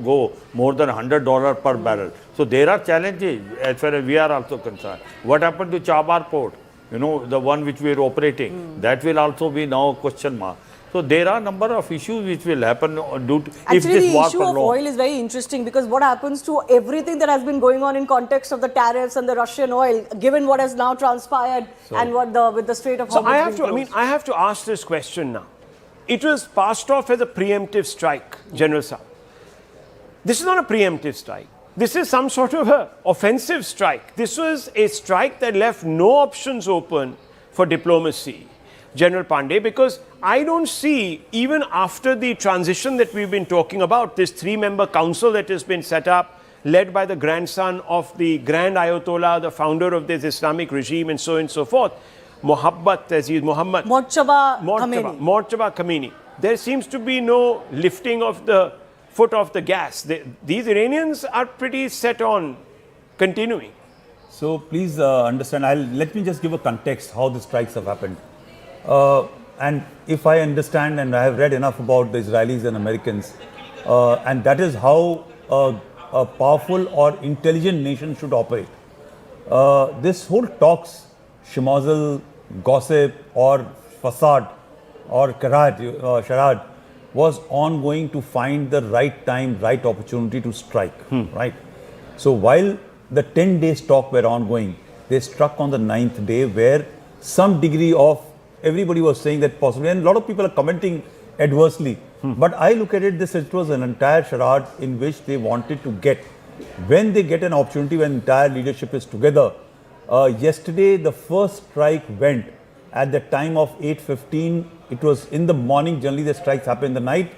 go more than $100 per barrel. So there are challenges as far as we are also concerned. What happened to Chabar port? You know, the one which we are operating, that will also be now a question mark. So there are a number of issues which will happen due to if this war the issue of oil is very interesting, because what happens to everything that has been going on in context of the tariffs and the Russian oil, given what has now transpired and what with the Strait of Hormuz. So I have to ask this question now. It was passed off as a preemptive strike, General Saab. This is not a preemptive strike. This is some sort of an offensive strike. This was a strike that left no options open for diplomacy, General Pandey, because I don't see, even after the transition that we've been talking about, this 3-member council that has been set up, led by the grandson of the Grand Ayatollah, the founder of this Islamic regime, and so on and so forth, Muhammad Khamenei. There seems to be no lifting of the foot off the gas. These Iranians are pretty set on continuing. So please understand, let me just give a context how the strikes have happened. And if I understand, and I have read enough about the Israelis and Americans, and that is how a powerful or intelligent nation should operate. This whole talks, schmozzle, gossip or facade or charade was ongoing to find the right time, right opportunity to strike, right? So while the 10 days talk were ongoing, they struck on the 9th day, where some degree of everybody was saying that possibly, and a lot of people are commenting adversely. But I look at it, it was an entire charade in which they wanted to get, when they get an opportunity, when entire leadership is together. Yesterday, the first strike went at the time of 8:15. It was in the morning. Generally, the strikes happen in the night.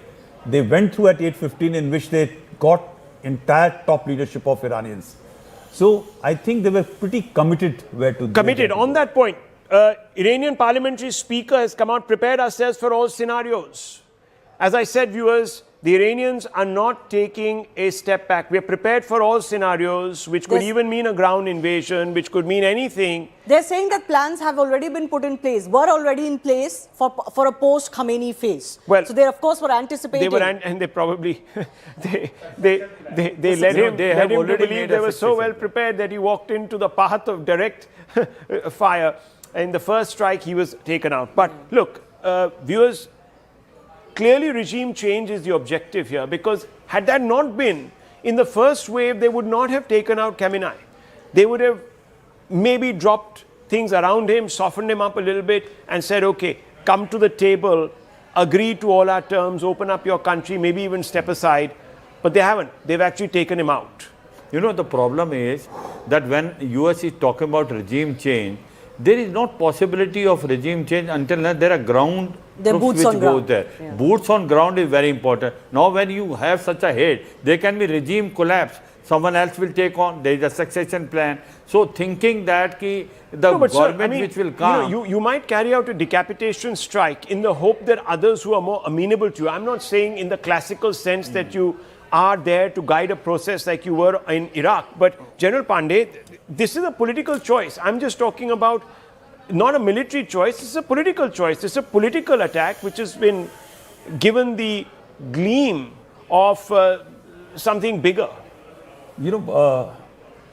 They went through at 8:15, in which they got entire top leadership of Iranians. So I think they were pretty committed. Committed. On that point, Iranian parliamentary speaker has come out, prepared ourselves for all scenarios. As I said, viewers, the Iranians are not taking a step back. We are prepared for all scenarios, which could even mean a ground invasion, which could mean anything. They're saying that plans have already been put in place, were already in place for a post-Khamenei phase. Well, so they, of course, were anticipating. They were, and they probably, they led him to believe they were so well prepared that he walked into the path of direct fire. In the first strike, he was taken out. But look, viewers, clearly regime change is the objective here, because had that not been, in the first wave, they would not have taken out Khamenei. They would have maybe dropped things around him, softened him up a little bit and said, okay, come to the table, agree to all our terms, open up your country, maybe even step aside. But they haven't. They've actually taken him out. You know, the problem is that when US is talking about regime change, there is not possibility of regime change until there are ground troops which goes there. Yeah. Boots on ground is very important. Now when you have such a head, there can be regime collapse. Someone else will take on. There is a succession plan. So thinking that the government which will come... You might carry out a decapitation strike in the hope that others who are more amenable to you. I'm not saying in the classical sense that you are there to guide a process like you were in Iraq. But General Pandey, this is a political choice. I'm just talking about not a military choice. This is a political choice. This is a political attack which has been given the gleam of something bigger. You know,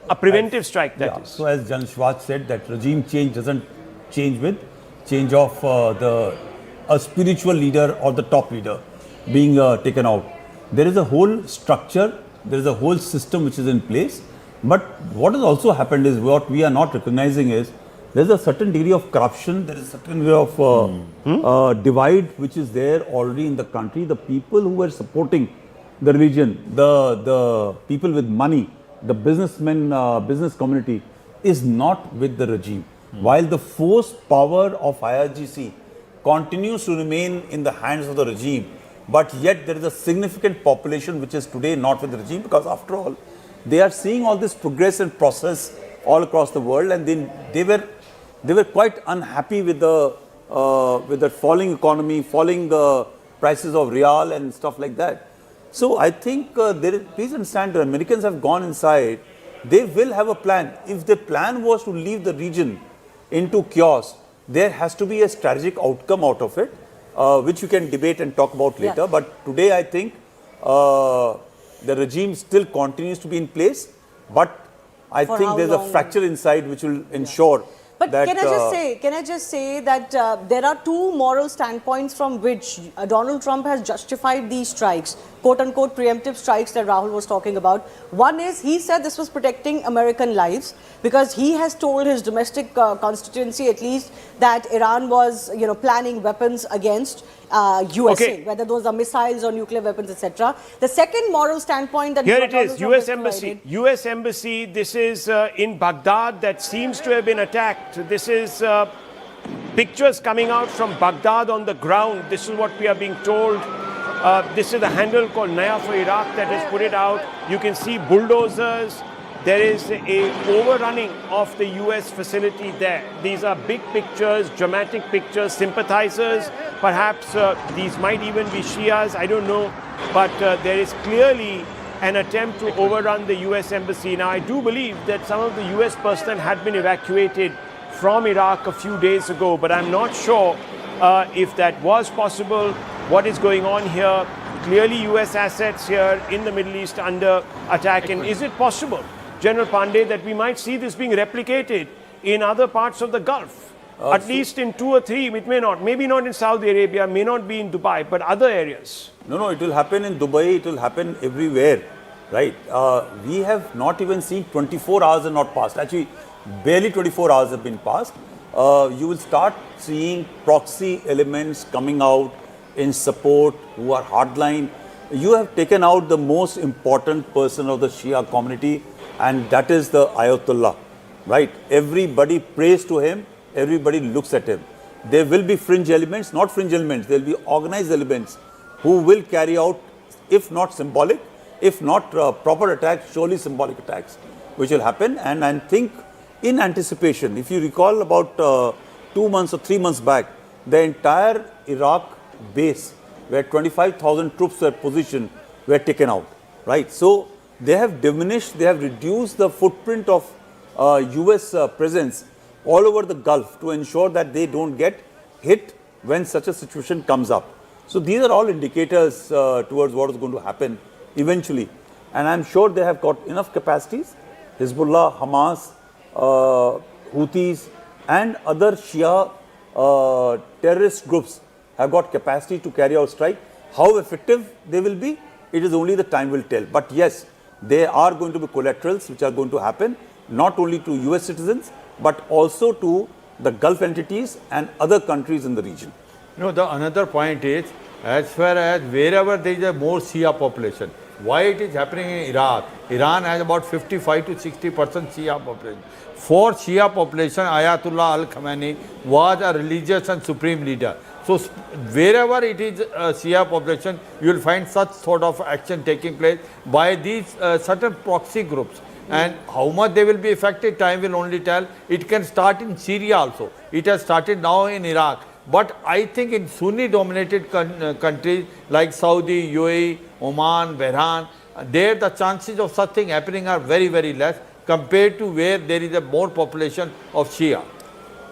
a preventive strike, that is. So as Jan Schwartz said, that regime change doesn't change with change of a spiritual leader or the top leader being taken out. There is a whole structure, there is a whole system which is in place. But what has also happened is, what we are not recognizing is, there is a certain degree of corruption, there is a certain degree of divide which is there already in the country. The people who were supporting the religion, the people with money, the businessmen, business community is not with the regime. While the force power of IRGC continues to remain in the hands of the regime, but yet there is a significant population which is today not with the regime, because after all, they are seeing all this progress and process all across the world, and they were quite unhappy with the falling economy, falling prices of real and stuff like that. So I think please understand, the Americans have gone inside. They will have a plan. If the plan was to leave the region into chaos, there has to be a strategic outcome out of it, which you can debate and talk about later. Yeah. But today I think the the regime still continues to be in place, but I For think how there's long? a fracture inside which will ensure But that. can I just say that there are two moral standpoints from which Donald Trump has justified these strikes, quote-unquote preemptive strikes that Rahul was talking about. One is he said this was protecting American lives because he has told his domestic constituency at least that Iran was, planning weapons against USA, whether those are missiles or nuclear weapons, etc. The second moral standpoint that here it Donald is, Trump U.S. has Embassy. provided. U.S. Embassy, this is in Baghdad that seems to have been attacked. This is pictures coming out from Baghdad on the ground. This is what we are being told. This is a handle called Naya for Iraq that has put it out. You can see bulldozers. There is a overrunning of the US facility there. These are big pictures, dramatic pictures, sympathizers. Perhaps these might even be Shias, I don't know. But there is clearly an attempt to overrun the US embassy. Now, I do believe that some of the US personnel had been evacuated from Iraq a few days ago, but I'm not sure if that was possible. What is going on here? Clearly US assets here in the Middle East under attack. And is it possible, General Pandey, that we might see this being replicated in other parts of the Gulf? At least in 2 or 3, it may not. Maybe not in Saudi Arabia, may not be in Dubai, but other areas. No, it will happen in Dubai, it will happen everywhere, right? We have not even seen 24 hours have not passed. Actually, barely 24 hours have been passed. You will start seeing proxy elements coming out in support who are hardline. You have taken out the most important person of the Shia community, and that is the Ayatollah, right? Everybody prays to him, everybody looks at him. There will be fringe elements, not fringe elements, there will be organized elements who will carry out, if not symbolic, if not proper attacks, surely symbolic attacks, which will happen. And I think in anticipation, if you recall about 2 months or 3 months back, the entire Iraq base where 25,000 troops were positioned were taken out, right? So they have diminished, they have reduced the footprint of US presence all over the Gulf to ensure that they don't get hit when such a situation comes up. So these are all indicators towards what is going to happen eventually. And I'm sure they have got enough capacities. Hezbollah, Hamas, Houthis and other Shia terrorist groups have got capacity to carry out strike. How effective they will be, it is only the time will tell. But yes, there are going to be collaterals which are going to happen, not only to US citizens, but also to the Gulf entities and other countries in the region. The another point is, as far as wherever there is a more Shia population, why it is happening in Iraq? Iran has about 55 to 60% Shia population. For Shia population, Ayatollah al-Khamenei was a religious and supreme leader. So wherever it is a Shia population, you will find such sort of action taking place by these certain proxy groups. And how much they will be affected, time will only tell. It can start in Syria also. It has started now in Iraq. But I think in Sunni-dominated countries like Saudi, UAE, Oman, Bahrain, there the chances of such thing happening are very, very less compared to where there is a more population of Shia.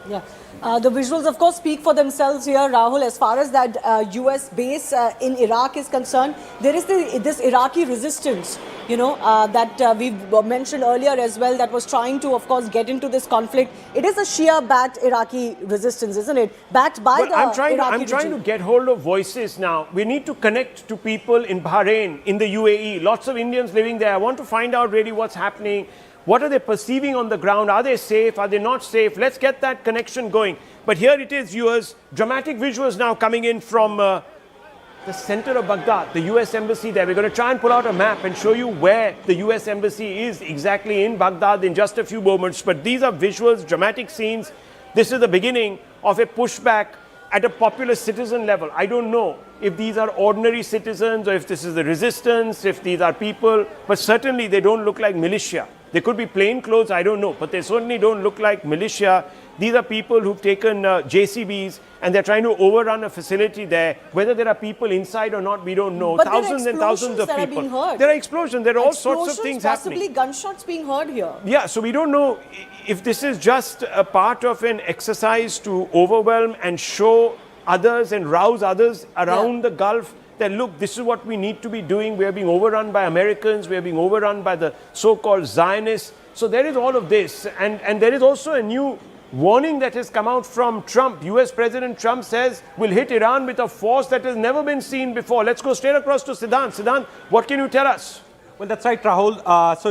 Yeah. The visuals, of course, speak for themselves here, Rahul. As far as that US base in Iraq is concerned, there is this Iraqi resistance, that we've mentioned earlier as well, that was trying to, of course, get into this conflict. It is a Shia-backed Iraqi resistance, isn't it? Backed by the Iraqi I'm trying to get hold of voices now. We need to connect to people in Bahrain, in the UAE. Lots of Indians living there. I want to find out really what's happening. What are they perceiving on the ground? Are they safe? Are they not safe? Let's get that connection going. But here it is, viewers. Dramatic visuals now coming in from the center of Baghdad, the US Embassy there. We're going to try and pull out a map and show you where the US Embassy is exactly in Baghdad in just a few moments. But these are visuals, dramatic scenes. This is the beginning of a pushback at a popular citizen level. I don't know if these are ordinary citizens or if this is the resistance, if these are people, but certainly they don't look like militia. They could be plain clothes, I don't know, but they certainly don't look like militia. These are people who've taken JCBs and they're trying to overrun a facility there. Whether there are people inside or not, we don't know. But Thousands and thousands of people. There are explosions. There are all sorts of things happening. Possibly gunshots being heard here. Yeah, so we don't know if this is just a part of an exercise to overwhelm and show others and rouse others around the Gulf that, look, this is what we need to be doing. We are being overrun by Americans. We are being overrun by the so-called Zionists. So there is all of this. And there is also a new warning that has come out from Trump. US President Trump says we'll hit Iran with a force that has never been seen before. Let's go straight across to Siddhant. Siddhant, what can you tell us? Well, that's right, Rahul. So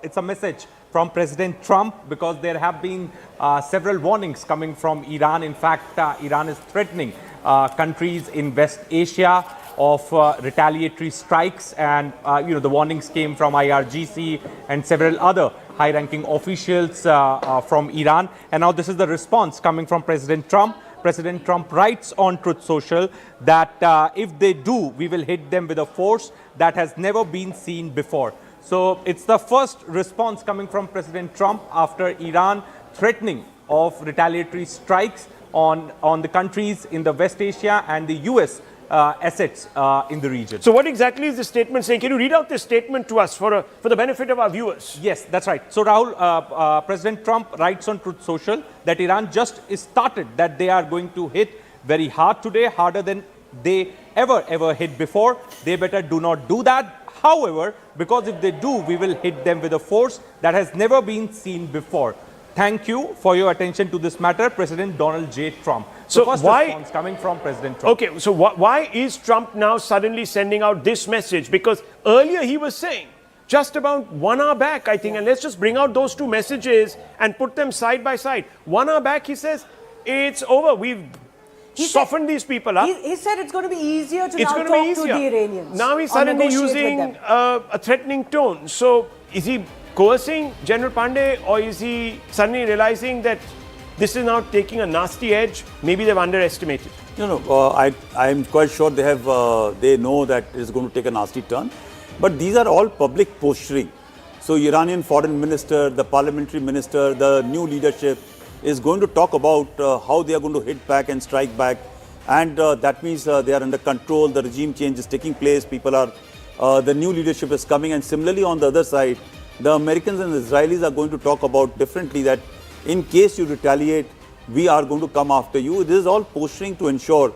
it's a message from President Trump, because there have been several warnings coming from Iran. In fact, Iran is threatening countries in West Asia of retaliatory strikes, and the warnings came from IRGC and several other high-ranking officials from Iran. And now this is the response coming from President Trump. President Trump writes on Truth Social that if they do, we will hit them with a force that has never been seen before. So it's the first response coming from President Trump after Iran threatening of retaliatory strikes on the countries in the West Asia and the US assets in the region. So what exactly is the statement saying? Can you read out this statement to us for the benefit of our viewers? Yes, that's right. So Rahul, President Trump writes on Truth Social that Iran just started, that they are going to hit very hard today, harder than they ever hit before. They better do not do that. However, because if they do, we will hit them with a force that has never been seen before. Thank you for your attention to this matter, President Donald J. Trump. So first why response coming from President Trump. Okay, so why is Trump now suddenly sending out this message? Because earlier he was saying, just about 1 hour back, I think, and let's just bring out those two messages and put them side by side. 1 hour back, he says, it's over. We've softened these people up. He said it's going to be easier to It's now going talk to be easier. to the Iranians. Now he's or suddenly negotiate with using them. a threatening tone. So is he coercing General Pandey, or is he suddenly realizing that this is now taking a nasty edge? Maybe they've underestimated. I'm quite sure they know that it's going to take a nasty turn. But these are all public posturing. So Iranian foreign minister, the parliamentary minister, the new leadership is going to talk about how they are going to hit back and strike back. And that means they are under control, the regime change is taking place, the new leadership is coming. And similarly on the other side, the Americans and the Israelis are going to talk about differently that in case you retaliate, we are going to come after you. This is all posturing to ensure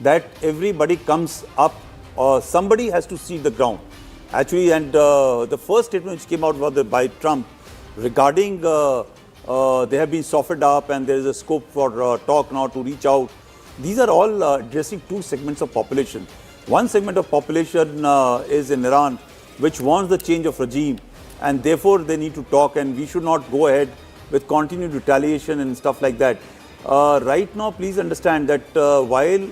that everybody comes up, somebody has to cede the ground. Actually, and the first statement which came out by Trump regarding they have been softened up and there is a scope for talk now to reach out. These are all addressing two segments of population. One segment of population is in Iran, which wants the change of regime, and therefore they need to talk, and we should not go ahead with continued retaliation and stuff like that. Right now, please understand that while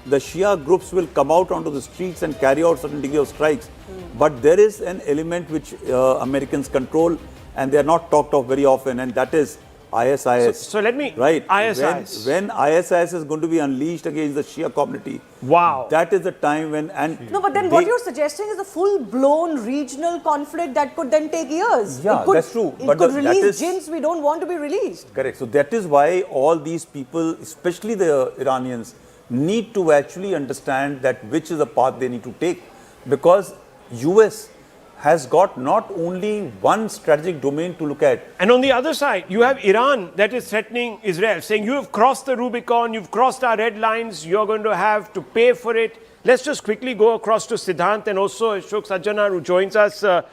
the Shia groups will come out onto the streets and carry out certain degree of strikes, but there is an element which Americans control and they are not talked of very often, and that is ISIS. So let me... Right. ISIS. When ISIS is going to be unleashed against the Shia community, wow, that is the time when... No, but then what you're suggesting is a full-blown regional conflict that could then take years. Yeah, that's true. It could release jinns we don't want to be released. Correct. So that is why all these people, especially the Iranians, need to actually understand that which is the path they need to take, because US has got not only one strategic domain to look at. And on the other side, you have Iran that is threatening Israel, saying you have crossed the Rubicon, you've crossed our red lines, you're going to have to pay for it. Let's just quickly go across to Siddhant and also Ashok Sajjanar, who joins us, a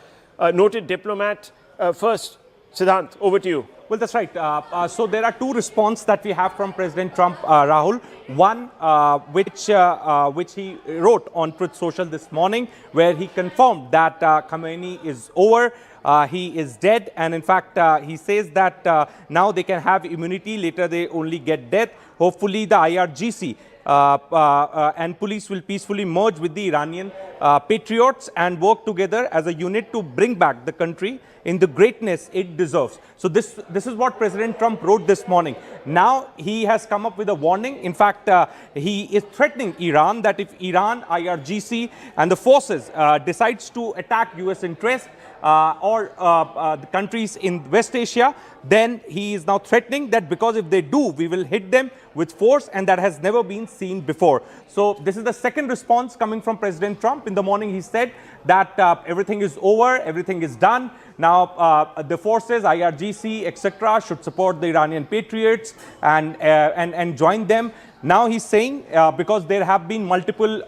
noted diplomat. First, Siddhant, over to you. Well, that's right. So there are two responses that we have from President Trump, Rahul. One, which he wrote on Truth Social this morning, where he confirmed that Khamenei is over, he is dead, and in fact, he says that now they can have immunity, later they only get death. Hopefully, the IRGC and police will peacefully merge with the Iranian patriots and work together as a unit to bring back the country in the greatness it deserves. So this is what President Trump wrote this morning. Now he has come up with a warning. In fact, he is threatening Iran that if Iran, IRGC and the forces decides to attack US interests or the countries in West Asia, then he is now threatening that because if they do, we will hit them with force, and that has never been seen before. So this is the second response coming from President Trump. In the morning, he said that everything is over, everything is done. Now, the forces, IRGC, etc., should support the Iranian patriots and join them. Now he's saying, because there have been multiple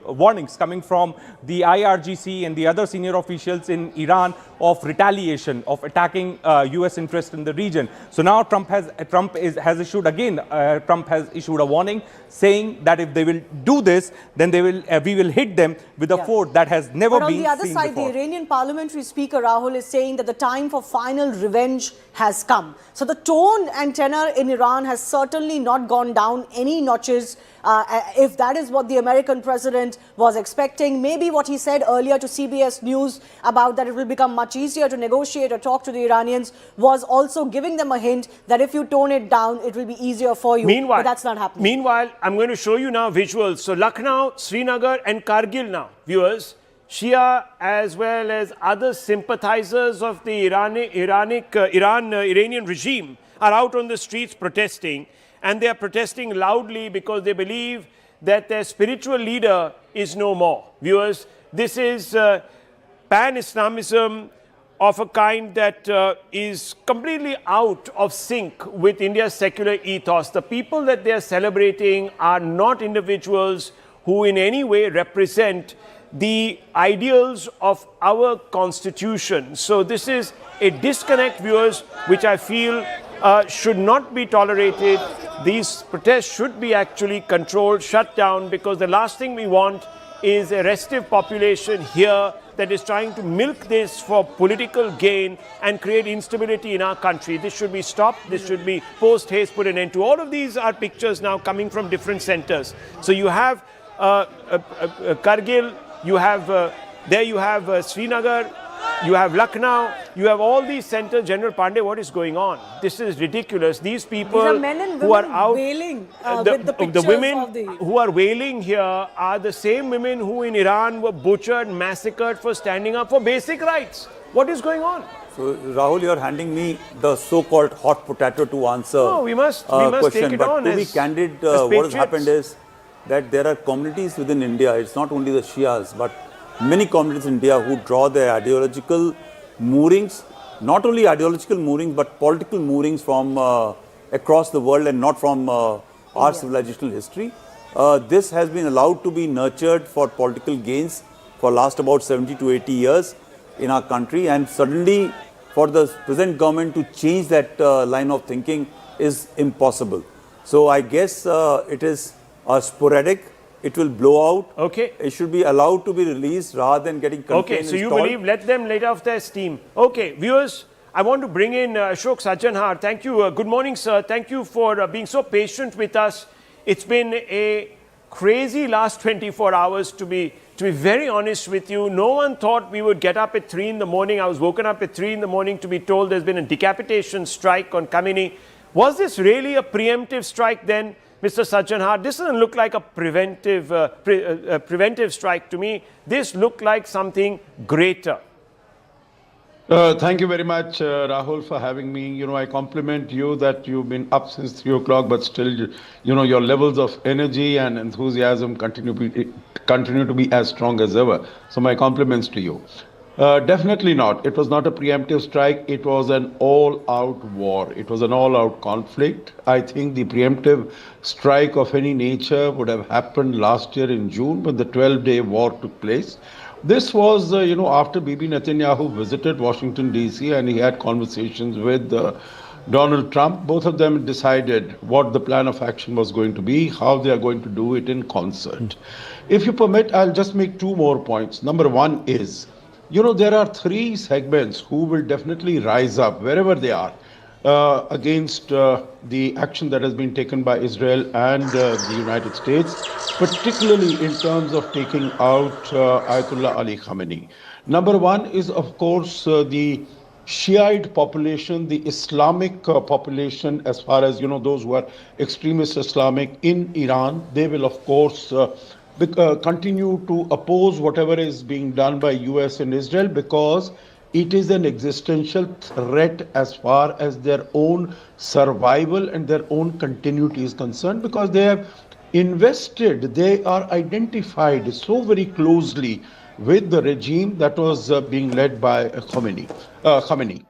warnings coming from the IRGC and the other senior officials in Iran of retaliation, of attacking US interest in the region. So now Trump has issued a warning saying that if they will do this, then we will hit them with a force that has never been seen before. But on the other side, the Iranian parliamentary speaker Rahul is saying that the time for final revenge has come. So the tone and tenor in Iran has certainly not gone down any notches. If that is what the American president was expecting, maybe what he said earlier to CBS News about that it will become much easier to negotiate or talk to the Iranians was also giving them a hint that if you tone it down, it will be easier for you. But that's not happening. Meanwhile, I'm going to show you now visuals. So Lucknow, Srinagar and Kargil now, viewers, Shia as well as other sympathizers of the Iranian regime are out on the streets protesting, and they are protesting loudly because they believe that their spiritual leader is no more. Viewers, this is pan-Islamism of a kind that is completely out of sync with India's secular ethos. The people that they are celebrating are not individuals who in any way represent the ideals of our constitution. So this is a disconnect, viewers, which I feel should not be tolerated. These protests should be actually controlled, shut down, because the last thing we want is a restive population here that is trying to milk this for political gain and create instability in our country. This should be stopped. This should be post-haste put an end to. All of these are pictures now coming from different centers. So you have Kargil, you have Srinagar, you have Lucknow, you have all these centers. General Pandey, what is going on? This is ridiculous. These people are men and who are women out, wailing with the pictures women who are wailing here are the same women who in Iran were butchered, massacred for standing up for basic rights. What is going on? So, Rahul, you are handing me the so-called hot potato to answer. No, we must question. take it but on. To be candid, what has happened is that there are communities within India. It's not only the Shias, but many communities in India who draw their ideological moorings, not only ideological moorings, but political moorings from across the world and not from our civilizational history. This has been allowed to be nurtured for political gains for last about 70 to 80 years in our country, and suddenly for the present government to change that line of thinking is impossible. So I guess it is sporadic. It will blow out. Okay. It should be allowed to be released rather than getting contained. Okay, so you believe let them let off their steam. Okay, viewers, I want to bring in Ashok Sajjanhar. Thank you. Good morning, sir. Thank you for being so patient with us. It's been a crazy last 24 hours to be very honest with you. No one thought we would get up at 3 in the morning. I was woken up at 3 in the morning to be told there's been a decapitation strike on Khamenei. Was this really a preemptive strike then? Mr. Sajjanhar, this doesn't look like a preventive strike to me. This looked like something greater. Thank you very much, Rahul, for having me. You know, I compliment you that you've been up since 3 o'clock, but still, you know, your levels of energy and enthusiasm continue to be as strong as ever. So my compliments to you. Definitely not. It was not a preemptive strike. It was an all-out war. It was an all-out conflict. I think the preemptive strike of any nature would have happened last year in June when the 12-day war took place. This was, after Bibi Netanyahu visited Washington, D.C. and he had conversations with Donald Trump. Both of them decided what the plan of action was going to be, how they are going to do it in concert. If you permit, I'll just make 2 more points. Number 1 is, there are 3 segments who will definitely rise up wherever they are against the action that has been taken by Israel and the United States, particularly in terms of taking out Ayatollah Ali Khamenei. Number 1 is, of course, the Shiite population, the Islamic population, as far as, those who are extremist Islamic in Iran. They will, of course, continue to oppose whatever is being done by US and Israel, because it is an existential threat as far as their own survival and their own continuity is concerned, because they have invested, they are identified so very closely with the regime that was being led by Khamenei.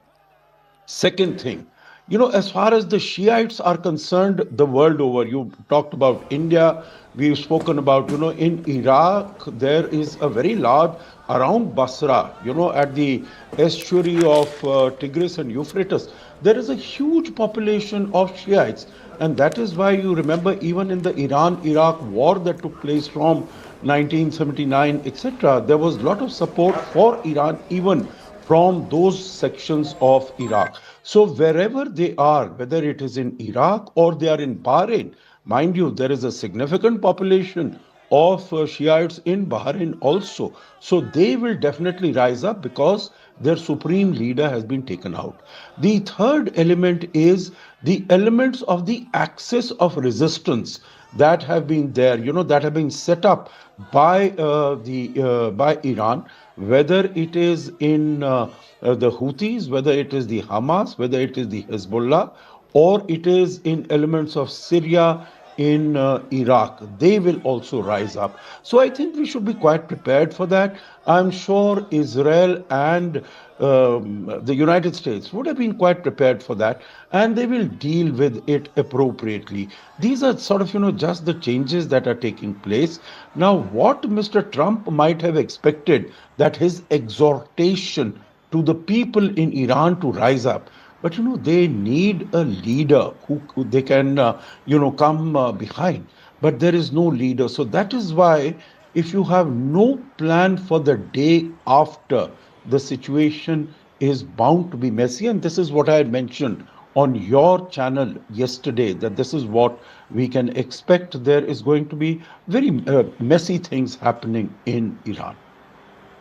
Second thing, as far as the Shiites are concerned, the world over, you talked about India, we've spoken about, in Iraq, there is a very large, around Basra, at the estuary of Tigris and Euphrates, there is a huge population of Shiites. And that is why you remember even in the Iran-Iraq war that took place from 1979, etc., there was a lot of support for Iran even from those sections of Iraq. So wherever they are, whether it is in Iraq or they are in Bahrain, mind you, there is a significant population of Shiites in Bahrain also. So they will definitely rise up because their supreme leader has been taken out. The third element is the elements of the axis of resistance that have been there, that have been set up by by Iran, whether it is in the Houthis, whether it is the Hamas, whether it is the Hezbollah, or it is in elements of Syria, in Iraq, they will also rise up. So I think we should be quite prepared for that. I'm sure Israel and the United States would have been quite prepared for that, and they will deal with it appropriately. These are sort of, just the changes that are taking place. Now, what Mr. Trump might have expected, that his exhortation to the people in Iran to rise up, but they need a leader who they can come behind, but there is no leader. So that is why if you have no plan for the day after, the situation is bound to be messy. And this is what I had mentioned on your channel yesterday, that this is what we can expect. There is going to be very messy things happening in Iran.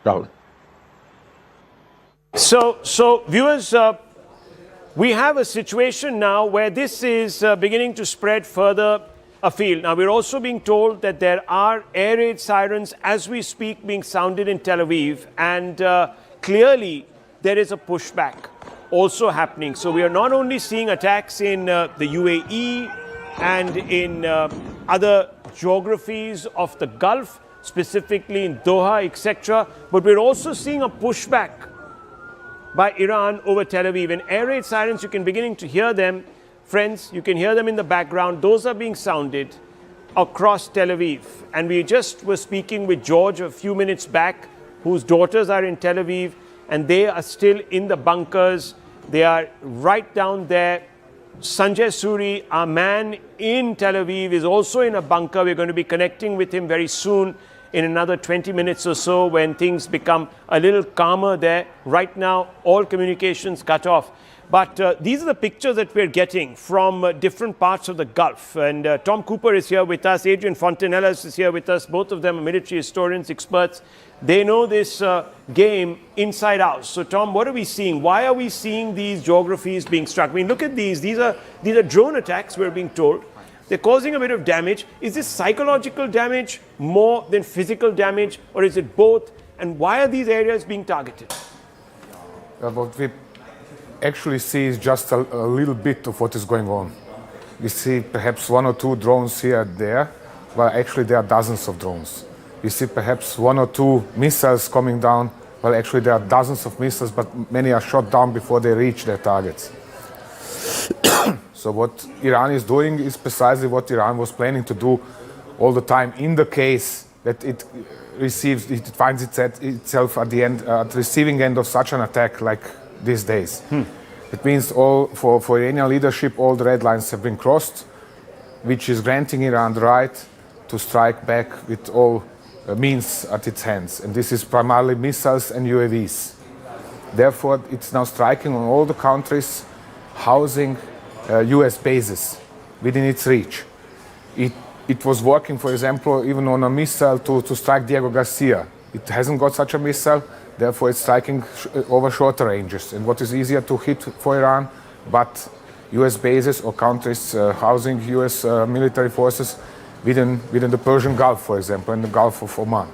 Rahul. So viewers, we have a situation now where this is beginning to spread further afield. Now, we're also being told that there are air raid sirens as we speak being sounded in Tel Aviv, and clearly there is a pushback also happening. So we are not only seeing attacks in the UAE and in other geographies of the Gulf, specifically in Doha, etc., but we're also seeing a pushback by Iran over Tel Aviv. And air raid sirens, you can beginning to hear them. Friends, you can hear them in the background. Those are being sounded across Tel Aviv. And we just were speaking with George a few minutes back, whose daughters are in Tel Aviv, and they are still in the bunkers. They are right down there. Sanjay Suri, our man in Tel Aviv, is also in a bunker. We're going to be connecting with him very soon, in another 20 minutes or so, when things become a little calmer there. Right now, all communications cut off. But these are the pictures that we're getting from different parts of the Gulf. And Tom Cooper is here with us. Adrian Fontanellas is here with us. Both of them are military historians, experts. They know this game inside out. So, Tom, what are we seeing? Why are we seeing these geographies being struck? I mean, look at these. These are drone attacks, we're being told. They're causing a bit of damage. Is this psychological damage more than physical damage, or is it both? And why are these areas being targeted? What we actually see is just a little bit of what is going on. We see perhaps one or two drones here and there, while actually there are dozens of drones. We see perhaps one or two missiles coming down, while actually there are dozens of missiles, but many are shot down before they reach their targets. So what Iran is doing is precisely what Iran was planning to do all the time, in the case that it finds itself at the end, at the receiving end of such an attack like these days. It means for Iranian leadership, all the red lines have been crossed, which is granting Iran the right to strike back with all means at its hands. And this is primarily missiles and UAVs. Therefore, it's now striking on all the countries housing US bases within its reach. It was working, for example, even on a missile to strike Diego Garcia. It hasn't got such a missile, therefore it's striking over shorter ranges. And what is easier to hit for Iran, but US bases or countries housing US military forces within the Persian Gulf, for example, and the Gulf of Oman.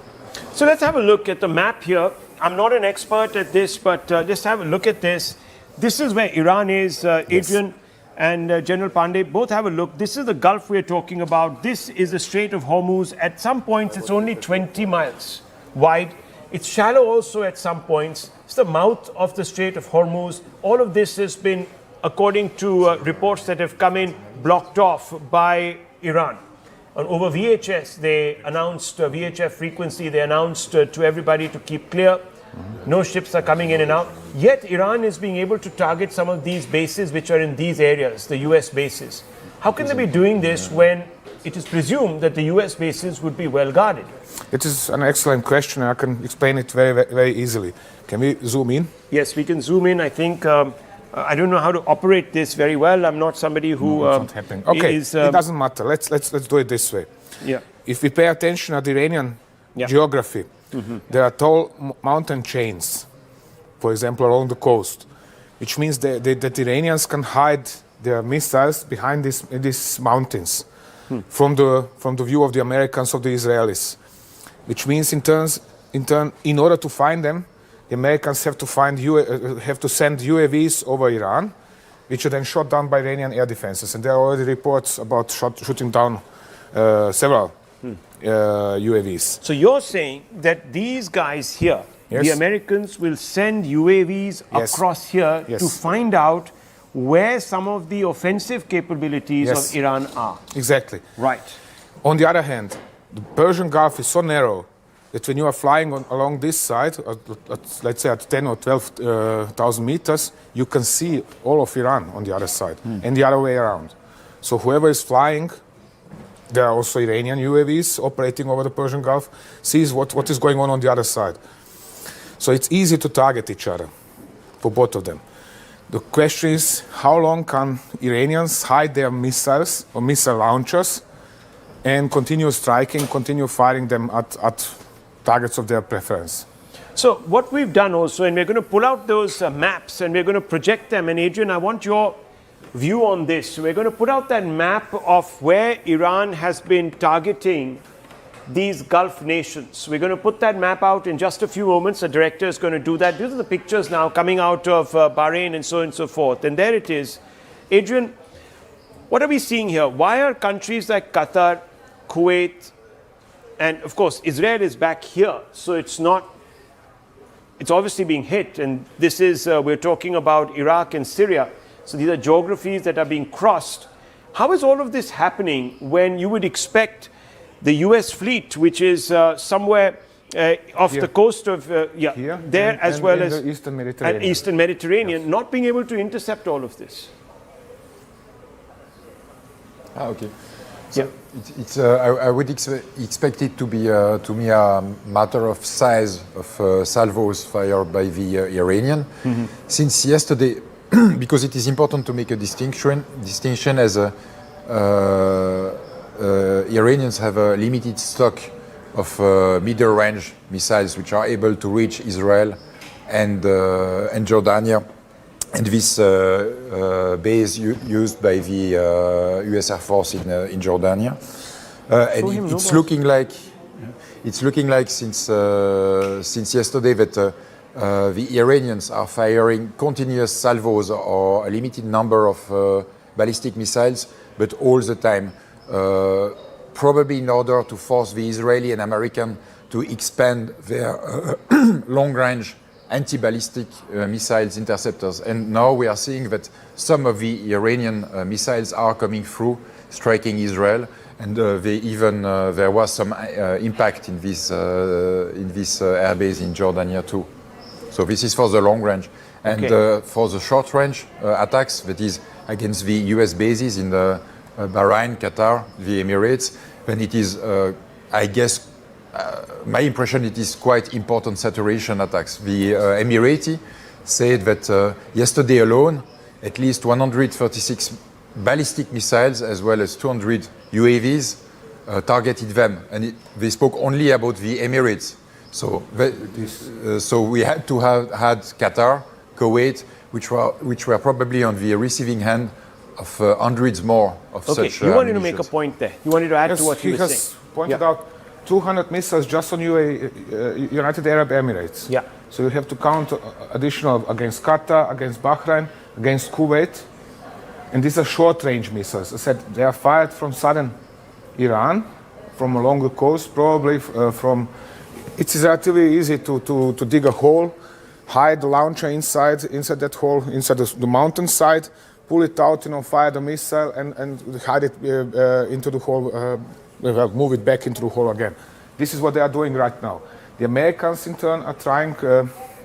So let's have a look at the map here. I'm not an expert at this, but just have a look at this. This is where Iran is, Adrian. Yes. And General Pandey, both have a look. This is the Gulf we're talking about. This is the Strait of Hormuz. At some points, it's only 20 miles wide. It's shallow also at some points. It's the mouth of the Strait of Hormuz. All of this has been according to reports that have come in, blocked off by Iran. And over VHS, they announced VHF frequency, they announced to everybody to keep clear. No ships are coming in and out. Yet Iran is being able to target some of these bases which are in these areas, the US bases. How can they be doing this when it is presumed that the US bases would be well guarded? It is an excellent question. I can explain it very, very easily. Can we zoom in? Yes, we can zoom in. I think, I don't know how to operate this very well. I'm not somebody who it's not happening. Okay, is, it doesn't matter. Let's do it this way. Yeah. If we pay attention at the Iranian geography, there are tall mountain chains, for example, along the coast, which means that the Iranians can hide their missiles behind these mountains from the view of the Americans, of the Israelis. Which means, in order to find them, the Americans have to send UAVs over Iran, which are then shot down by Iranian air defenses. And there are already reports about shooting down several UAVs. So you're saying that these guys here, the Americans will send UAVs across here to find out where some of the offensive capabilities of Iran are. Exactly. Right. On the other hand, the Persian Gulf is so narrow that when you are flying along this side, let's say at 10 or 12,000 meters, you can see all of Iran on the other side and the other way around. So whoever is flying, there are also Iranian UAVs operating over the Persian Gulf, sees what is going on the other side. So it's easy to target each other for both of them. The question is, how long can Iranians hide their missiles or missile launchers and continue striking, continue firing them at targets of their preference? So what we've done also, and we're going to pull out those maps and we're going to project them. And Adrian, I want your view on this. We're going to put out that map of where Iran has been targeting these Gulf nations. We're going to put that map out in just a few moments. The director is going to do that. These are the pictures now coming out of Bahrain and so forth. And there it is. Adrian, what are we seeing here? Why are countries like Qatar, Kuwait, and of course Israel is back here, so it's obviously being hit, and this is we're talking about Iraq and Syria, so these are geographies that are being crossed. How is all of this happening when you would expect the US fleet, which is somewhere off the coast of here, there, as well as the Eastern Mediterranean, and Eastern Mediterranean, not being able to intercept all of this? Okay. So I would expect it to be to me a matter of size of salvos fired by the Iranian. Since yesterday, because it is important to make a distinction as Iranians have a limited stock of middle range missiles which are able to reach Israel and Jordania. And this base used by the U.S. Air Force in Jordania, and it's looking like since yesterday that the Iranians are firing continuous salvos or a limited number of ballistic missiles, but all the time, probably in order to force the Israeli and American to expand their long-range anti-ballistic missiles interceptors. And now we are seeing that some of the Iranian missiles are coming through, striking Israel, and there was some impact in this airbase in Jordania too. So this is for the long range. And for the short range attacks, that is against the US bases in Bahrain, Qatar, the Emirates, then it is, I guess, my impression, it is quite important saturation attacks. The Emirati said that yesterday alone, at least 136 ballistic missiles as well as 200 UAVs targeted them. And they spoke only about the Emirates. So, so we had to have had Qatar, Kuwait, which were probably on the receiving hand of hundreds more of such. You wanted to make a point there. You wanted to add to what you were saying. He has pointed out 200 missiles just on United Arab Emirates. Yeah. So you have to count additional against Qatar, against Bahrain, against Kuwait. And these are short-range missiles. I said they are fired from southern Iran, from along the coast, probably from... It's relatively easy to dig a hole, hide the launcher inside that hole, inside the mountainside, pull it out, fire the missile and hide it into the hole, move it back into the hole again. This is what they are doing right now. The Americans, in turn, are trying,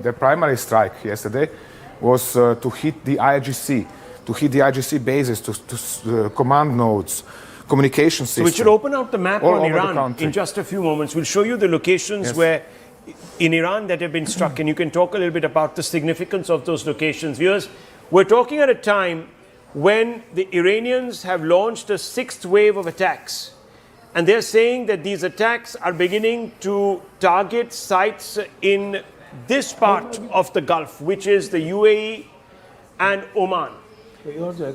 their primary strike yesterday was to hit the IRGC, bases, to command nodes, communication systems. So we should open out the map on Iran in just a few moments. We'll show you the locations where in Iran that have been struck, and you can talk a little bit about the significance of those locations. Viewers, we're talking at a time when the Iranians have launched a 6th wave of attacks. And they're saying that these attacks are beginning to target sites in this part of the Gulf, which is the UAE and Oman.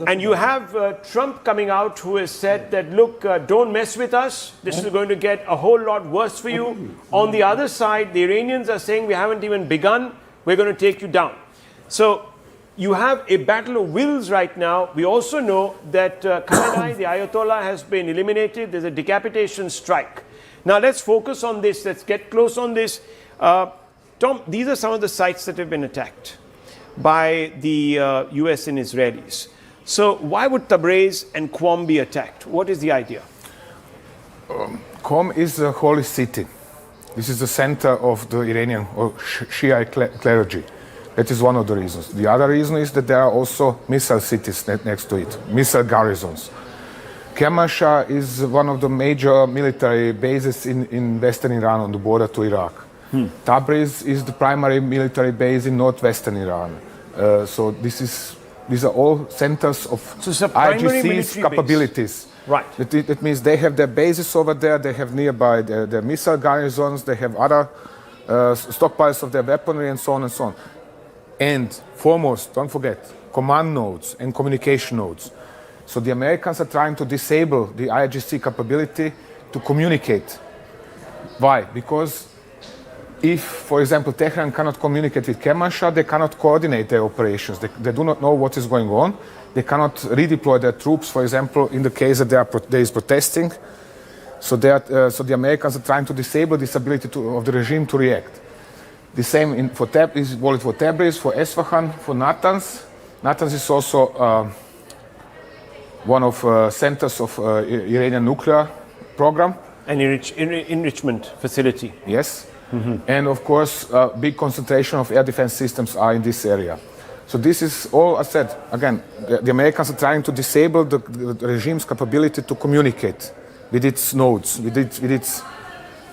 And you have Trump coming out, who has said that, look, don't mess with us. This is going to get a whole lot worse for you. On the other side, the Iranians are saying we haven't even begun. We're going to take you down. So you have a battle of wills right now. We also know that Khamenei, the Ayatollah, has been eliminated. There's a decapitation strike. Now let's focus on this. Let's get close on this. Tom, these are some of the sites that have been attacked by the US and Israelis. So why would Tabriz and Qom be attacked? What is the idea? Qom is a holy city. This is the center of the Iranian or Shia clergy. That is one of the reasons. The other reason is that there are also missile cities next to it, missile garrisons. Kermanshah is one of the major military bases in western Iran on the border to Iraq. Tabriz is the primary military base in northwestern Iran. So these are all centers of IRGC's capabilities. Right. That means they have their bases over there, they have nearby their missile garrisons, they have other stockpiles of their weaponry and so on and so on. And foremost, don't forget, command nodes and communication nodes. So the Americans are trying to disable the IRGC capability to communicate. Why? Because if, for example, Tehran cannot communicate with Kermanshah, they cannot coordinate their operations. They do not know what is going on. They cannot redeploy their troops, for example, in the case that there is protesting. So the Americans are trying to disable this ability of the regime to react. The same for Tabriz, for Esfahan, for Natanz. Natanz is also one of centers of Iranian nuclear program. An enrichment facility. Yes. And of course, big concentration of air defense systems are in this area. So this is all I said. Again, the Americans are trying to disable the regime's capability to communicate with its nodes, with its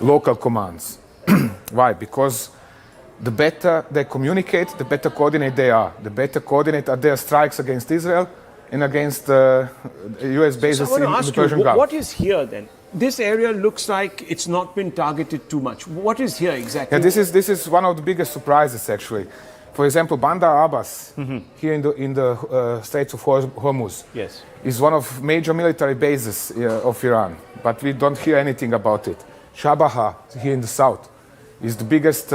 local commands. Why? Because the better they communicate, the better coordinate they are. The better coordinate are their strikes against Israel and against US bases in the Persian Gulf. What is here then? This area looks like it's not been targeted too much. What is here exactly? Yeah, this is one of the biggest surprises actually. For example, Bandar Abbas, here in the Straits of Hormuz, is one of major military bases of Iran, but we don't hear anything about it. Shabaha, here in the south, is the biggest,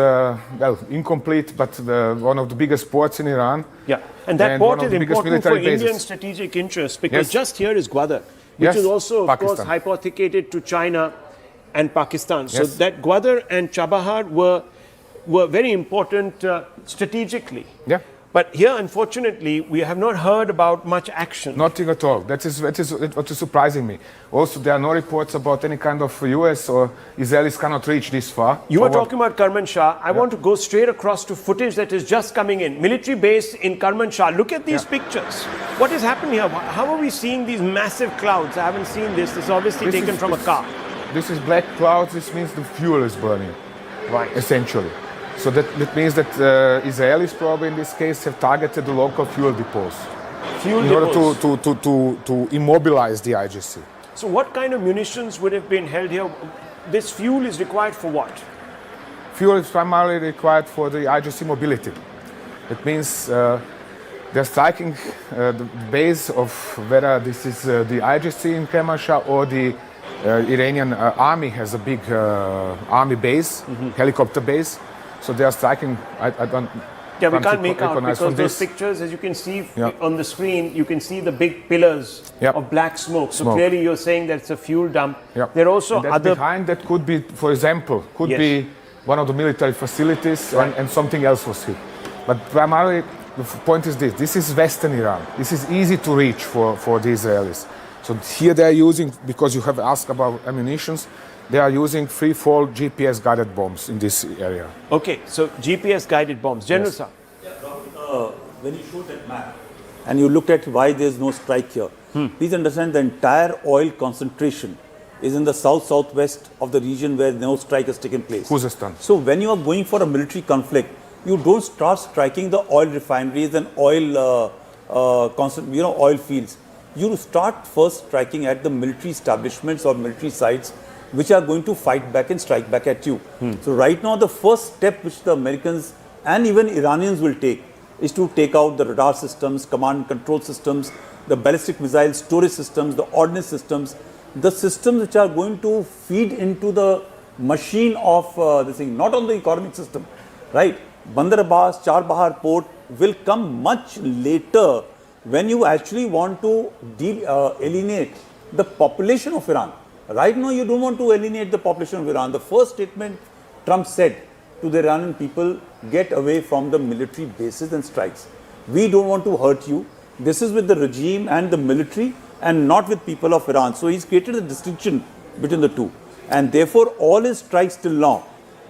incomplete, but one of the biggest ports in Iran. Yeah, and that port is important for Indian strategic interests because just here is Gwadar, which is also, of course, hypothecated to China and Pakistan. So that Gwadar and Chabahar were very important strategically. Yeah. But here, unfortunately, we have not heard about much action. Nothing at all. That is what is surprising me. Also, there are no reports about any kind of US or Israelis cannot reach this far. You were talking about Kermanshah. I want to go straight across to footage that is just coming in. Military base in Kermanshah. Look at these pictures. What is happening here? How are we seeing these massive clouds? I haven't seen this. This is obviously taken from a car. This is black clouds. This means the fuel is burning. Right. Essentially. So that means that Israelis probably in this case have targeted the local fuel depots in order to immobilize the IRGC. So what kind of munitions would have been held here? This fuel is required for what? Fuel is primarily required for the IRGC mobility. It means they're striking the base of whether this is the IRGC in Kermanshah or the Iranian army has a big army base, helicopter base. So they are striking, I don't... Yeah, we can't make out because those pictures, as you can see on the screen, you can see the big pillars of black smoke. So clearly you're saying that it's a fuel dump. There are also other... Behind that could be, for example, be one of the military facilities and something else was hit. But primarily the point is this. This is Western Iran. This is easy to reach for the Israelis. So here they are using, because you have asked about ammunitions, they are using free-fall GPS-guided bombs in this area. Okay, so GPS-guided bombs. General Sir. When you show that map and you look at why there is no strike here, please understand the entire oil concentration is in the south-southwest of the region where no strike has taken place. Khuzestan. So when you are going for a military conflict, you don't start striking the oil refineries and oil, oil fields. You start first striking at the military establishments or military sites which are going to fight back and strike back at you. So right now the first step which the Americans and even Iranians will take is to take out the radar systems, command and control systems, the ballistic missile storage systems, the ordnance systems, the systems which are going to feed into the machine of this thing, not on the economic system, right? Bandar Abbas, Charbahar port will come much later when you actually want to alienate the population of Iran. Right now you don't want to alienate the population of Iran. The first statement Trump said to the Iranian people, get away from the military bases and strikes. We don't want to hurt you. This is with the regime and the military and not with people of Iran. So he's created a distinction between the two. And therefore all his strikes till now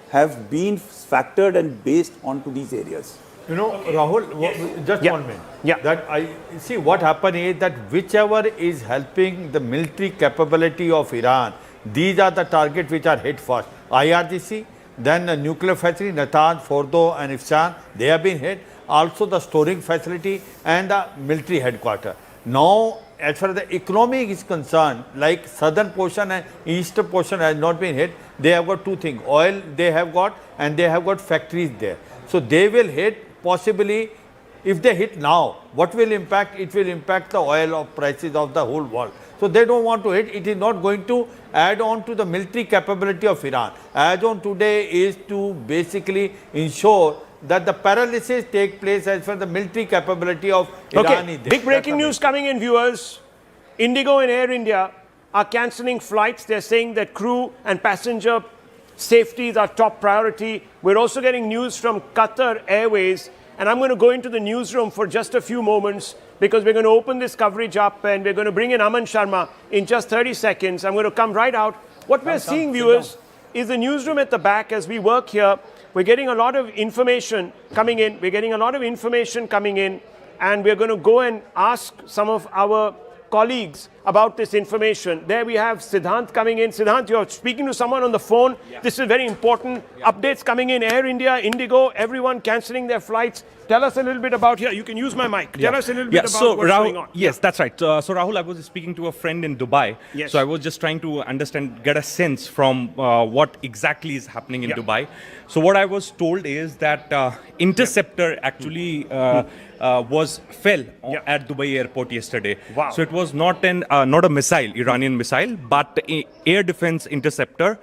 have been factored and based onto these areas. You know, Rahul, just 1 minute. Yeah. That I see what happened is that whichever is helping the military capability of Iran, these are the targets which are hit first. IRGC, then the nuclear facility, Natanz, Fordo and Ifshan, they have been hit. Also the storing facility and the military headquarters. Now, as far as the economy is concerned, like southern portion and eastern portion has not been hit, they have got two things. Oil they have got and they have got factories there. So they will hit possibly, if they hit now, what will impact? It will impact the oil prices of the whole world. So they don't want to hit. It is not going to add on to the military capability of Iran. As on today is to basically ensure that the paralysis take place as far as the military capability of Iran is there. Big breaking news coming in, viewers. Indigo and Air India are cancelling flights. They're saying that crew and passenger safety is our top priority. We're also getting news from Qatar Airways. And I'm going to go into the newsroom for just a few moments because we're going to open this coverage up and we're going to bring in Aman Sharma in just 30 seconds. I'm going to come right out. What we're seeing, viewers, is the newsroom at the back as we work here. We're getting a lot of information coming in. And we're going to go and ask some of our colleagues about this information. There we have Siddhant coming in. Siddhant, you're speaking to someone on the phone. Yeah. This is very important. Yeah. Updates coming in. Air India, Indigo, everyone cancelling their flights. Tell us a little bit about here. You can use my mic. Tell us a little bit about what's going on. Yes, that's right. So Rahul, I was speaking to a friend in Dubai. Yes. So I was just trying to understand, get a sense from what exactly is happening in Dubai. So what I was told is that Interceptor actually fell at Dubai airport yesterday. Wow. So it was not a missile, Iranian missile, but air defense interceptor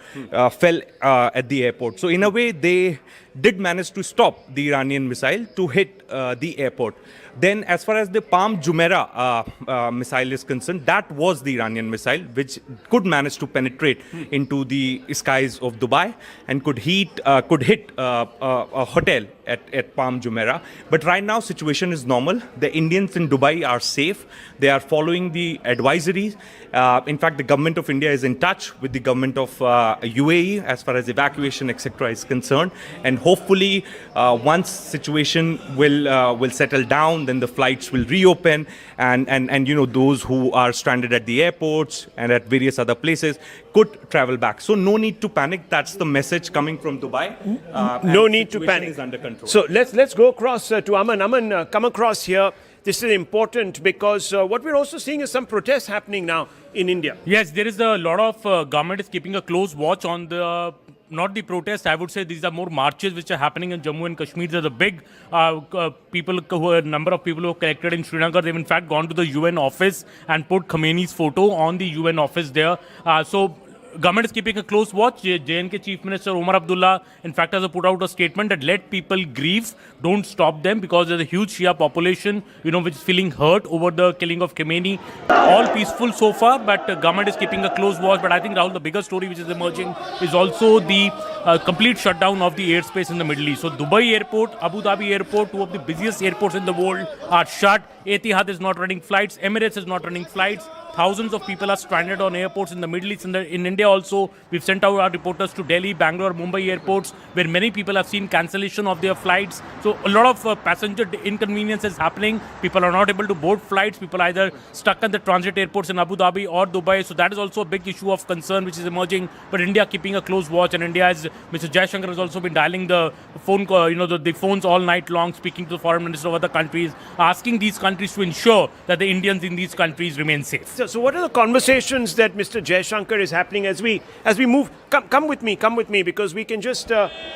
fell at the airport. So in a way, they did manage to stop the Iranian missile to hit the airport. Then as far as the Palm Jumeirah missile is concerned, that was the Iranian missile which could manage to penetrate into the skies of Dubai and could hit a hotel at Palm Jumeirah. But right now situation is normal. The Indians in Dubai are safe. They are following the advisories. In fact, the government of India is in touch with the government of UAE as far as evacuation, etc. is concerned. And hopefully, once situation will settle down, then the flights will reopen, and you know, those who are stranded at the airports and at various other places could travel back. So no need to panic. That's the message coming from Dubai. No need to panic. Is under control. So let's go across to Aman. Aman, come across here. This is important because what we're also seeing is some protests happening now in India. Yes, there is a lot of government is keeping a close watch on the, not the protests, I would say these are more marches which are happening in Jammu and Kashmir. There's a big number of people who are collected in Srinagar. They've in fact gone to the UN office and put Khamenei's photo on the UN office there. So government is keeping a close watch. JNK Chief Minister Omar Abdullah, in fact, has put out a statement that let people grieve, don't stop them, because there's a huge Shia population, which is feeling hurt over the killing of Khamenei. All peaceful so far, but government is keeping a close watch. But I think, Rahul, the bigger story which is emerging is also the complete shutdown of the airspace in the Middle East. So Dubai airport, Abu Dhabi airport, two of the busiest airports in the world, are shut. Etihad is not running flights. Emirates is not running flights. Thousands of people are stranded on airports in the Middle East. In India also, we've sent out our reporters to Delhi, Bangalore, Mumbai airports, where many people have seen cancellation of their flights. So a lot of passenger inconvenience is happening. People are not able to board flights. People are either stuck at the transit airports in Abu Dhabi or Dubai. So that is also a big issue of concern which is emerging. But India keeping a close watch, and India, as Mr. Jaishankar has also been dialing the phone, the phones all night long, speaking to the foreign minister of other countries, asking these countries to ensure that the Indians in these countries remain safe. So what are the conversations that Mr. Jaishankar is happening as we move? Come with me, because we can just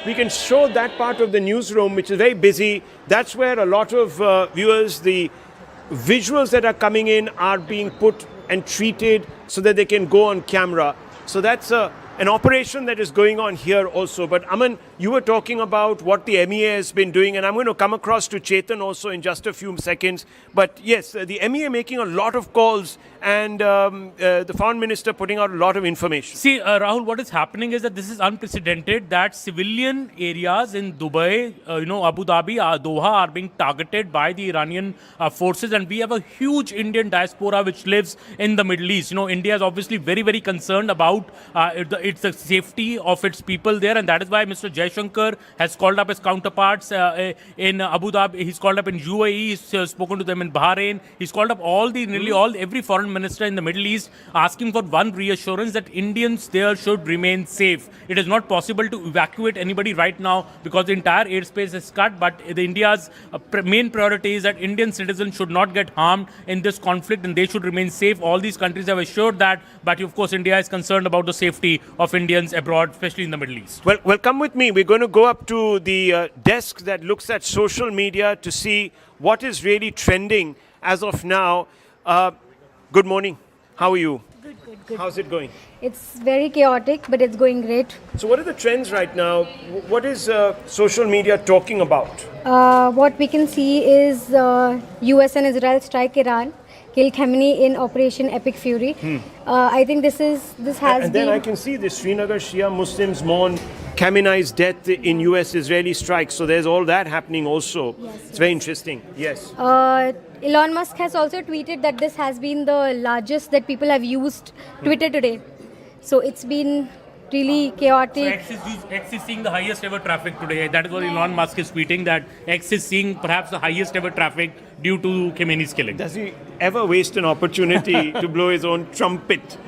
we can show that part of the newsroom, which is very busy. That's where a lot of viewers, the visuals that are coming in are being put and treated so that they can go on camera. So that's an operation that is going on here also. But Aman, you were talking about what the MEA has been doing, and I'm going to come across to Chetan also in just a few seconds. But yes, the MEA making a lot of calls, and the foreign minister putting out a lot of information. See, Rahul, what is happening is that this is unprecedented, that civilian areas in Dubai, Abu Dhabi, Doha are being targeted by the Iranian forces, and we have a huge Indian diaspora which lives in the Middle East. India is obviously very, very concerned about the safety of its people there, and that is why Mr. Jaishankar has called up his counterparts in Abu Dhabi. He's called up in UAE. He's spoken to them in Bahrain. He's called up every foreign minister in the Middle East, asking for one reassurance that Indians there should remain safe. It is not possible to evacuate anybody right now because the entire airspace is cut, but India's main priority is that Indian citizens should not get harmed in this conflict and they should remain safe. All these countries have assured that, but of course India is concerned about the safety of Indians abroad, especially in the Middle East. Well, come with me. We're going to go up to the desk that looks at social media to see what is really trending as of now. Good morning. How are you? Good. How's it going? It's very chaotic, but it's going great. So what are the trends right now? What is social media talking about? What we can see is US and Israel strike Iran, kill Khamenei in Operation Epic Fury. I think this has and then I can see the Srinagar Shia Muslims mourn Khamenei's death in US-Israeli strikes. So there's all that happening also. It's very interesting. Yes. Elon Musk has also tweeted that this has been the largest that people have used Twitter today. So it's been really chaotic. So X is seeing the highest ever traffic today. That is what Elon Musk is tweeting, that X is seeing perhaps the highest ever traffic due to Khamenei's killing. Does he ever waste an opportunity to blow his own trumpet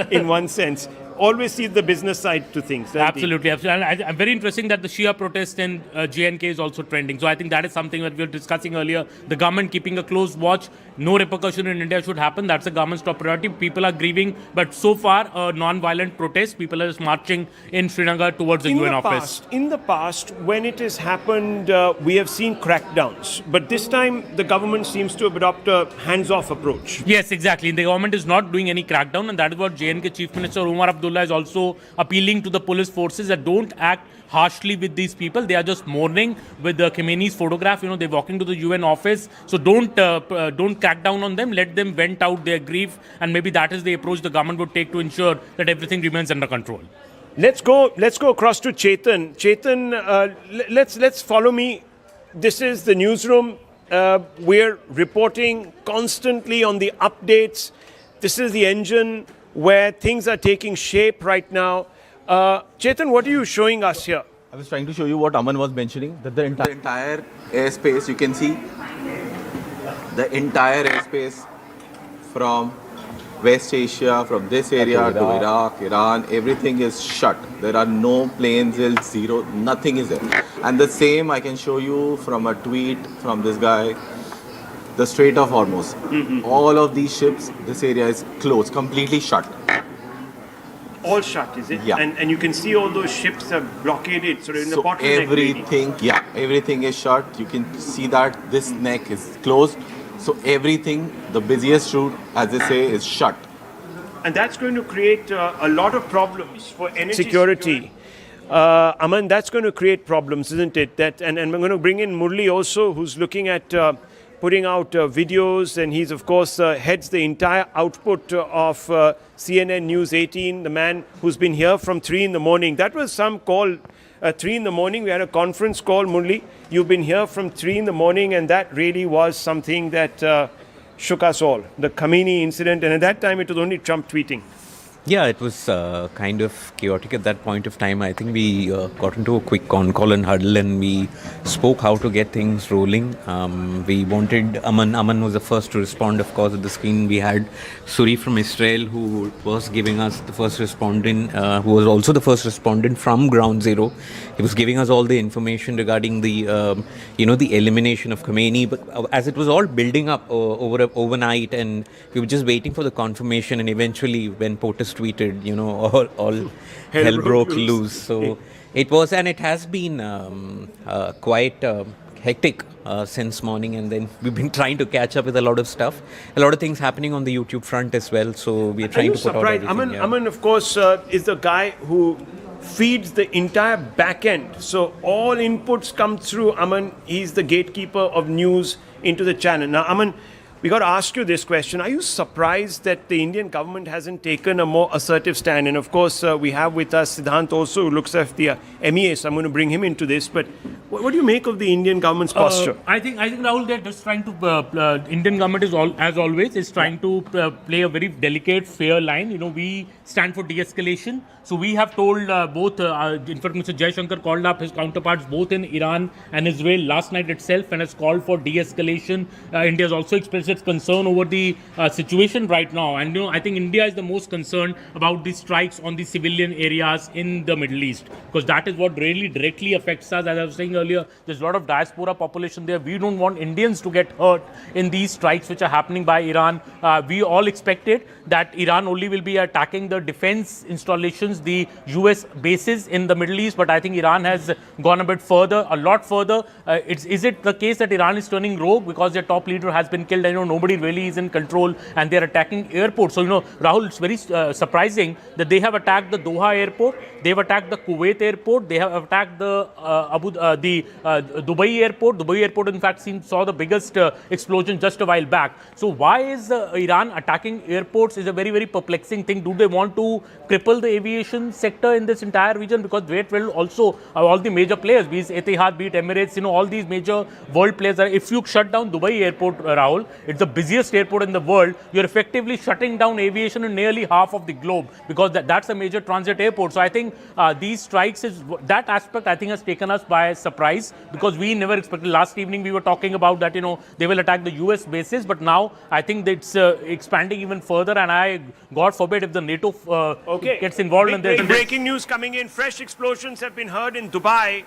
in one sense? Always see the business side to things. Absolutely. And very interesting that the Shia protest in JNK is also trending. So I think that is something that we were discussing earlier. The government keeping a close watch. No repercussion in India should happen. That's the government's top priority. People are grieving. But so far, a non-violent protest. People are just marching in Srinagar towards the UN office. In the past, when it has happened, we have seen crackdowns. But this time, the government seems to adopt a hands-off approach. Yes, exactly. The government is not doing any crackdown. And that is what JNK Chief Minister Omar Abdullah is also appealing to the police forces that don't act harshly with these people. They are just mourning with the Khamenei's photograph. They're walking to the UN office. So don't crack down on them. Let them vent out their grief. And maybe that is the approach the government would take to ensure that everything remains under control. Let's go across to Chetan. Chetan, let's follow me. This is the newsroom. We're reporting constantly on the updates. This is the engine where things are taking shape right now. Chetan, what are you showing us here? I was trying to show you what Aman was mentioning, that the entire airspace, you can see the entire airspace from West Asia, from this area to Iraq, Iran, everything is shut. There are no planes, zero, nothing is there. And the same I can show you from a tweet from this guy. The Strait of Hormuz. All of these ships, this area is closed, completely shut. All shut, is it? Yeah. And you can see all those ships are blockaded, sort of in the bottleneck. Everything is shut. You can see that this neck is closed. So everything, the busiest route, as they say, is shut. And that's going to create a lot of problems for energy security. Aman, that's going to create problems, isn't it? And we're going to bring in Murli also, who's looking at putting out videos, and he's, of course, heads the entire output of CNN News 18, the man who's been here from 3 in the morning. That was some call, 3 in the morning. We had a conference call, Murli. You've been here from 3 in the morning, and that really was something that shook us all. The Khamenei incident, and at that time it was only Trump tweeting. Yeah, it was kind of chaotic at that point of time. I think we got into a quick call and huddle, and we spoke how to get things rolling. We wanted Aman. Aman was the first to respond, of course. At the screen, we had Suri from Israel, who was giving us the first respondent, who was also the first respondent from Ground Zero. He was giving us all the information regarding the, the elimination of Khamenei. But as it was all building up overnight, and we were just waiting for the confirmation, and eventually, when POTUS tweeted, all hell broke loose. So it was, and it has been quite hectic since morning, and then we've been trying to catch up with a lot of stuff. A lot of things happening on the YouTube front as well. So we are trying to put out everything. Aman, of course, is the guy who feeds the entire back end. So all inputs come through Aman. He's the gatekeeper of news into the channel. Now, Aman, we got to ask you this question. Are you surprised that the Indian government hasn't taken a more assertive stand? And of course, we have with us Siddhant also, who looks after the MEA, so I'm going to bring him into this. But what do you make of the Indian government's posture? I think Rahul, they're just trying to, Indian government is as always, is trying to play a very delicate, fair line. We stand for de-escalation. So we have told both, in fact, Mr. Jaishankar called up his counterparts both in Iran and Israel last night itself and has called for de-escalation. India has also expressed its concern over the situation right now. And, I think India is the most concerned about the strikes on the civilian areas in the Middle East, because that is what really directly affects us. As I was saying earlier, there's a lot of diaspora population there. We don't want Indians to get hurt in these strikes which are happening by Iran. We all expected that Iran only will be attacking the defense installations, the US bases in the Middle East, but I think Iran has gone a bit further, a lot further. Is it the case that Iran is turning rogue because their top leader has been killed? I know nobody really is in control and they're attacking airports. So, Rahul, it's very surprising that they have attacked the Doha airport, they've attacked the Kuwait airport, they have attacked the Dubai airport. Dubai airport, in fact, saw the biggest explosion just a while back. So why is Iran attacking airports is a very, very perplexing thing. Do they want to cripple the aviation sector in this entire region? Because that will also, all the major players, be it Etihad, be it Emirates, all these major world players. If you shut down Dubai airport, Rahul, it's the busiest airport in the world. You're effectively shutting down aviation in nearly half of the globe, because that's a major transit airport. So I think these strikes, that aspect I think has taken us by surprise, because we never expected. Last evening we were talking about that, they will attack the US bases, but now I think that it's expanding even further, and God forbid if the NATO gets involved in this. Breaking news coming in. Fresh explosions have been heard in Dubai,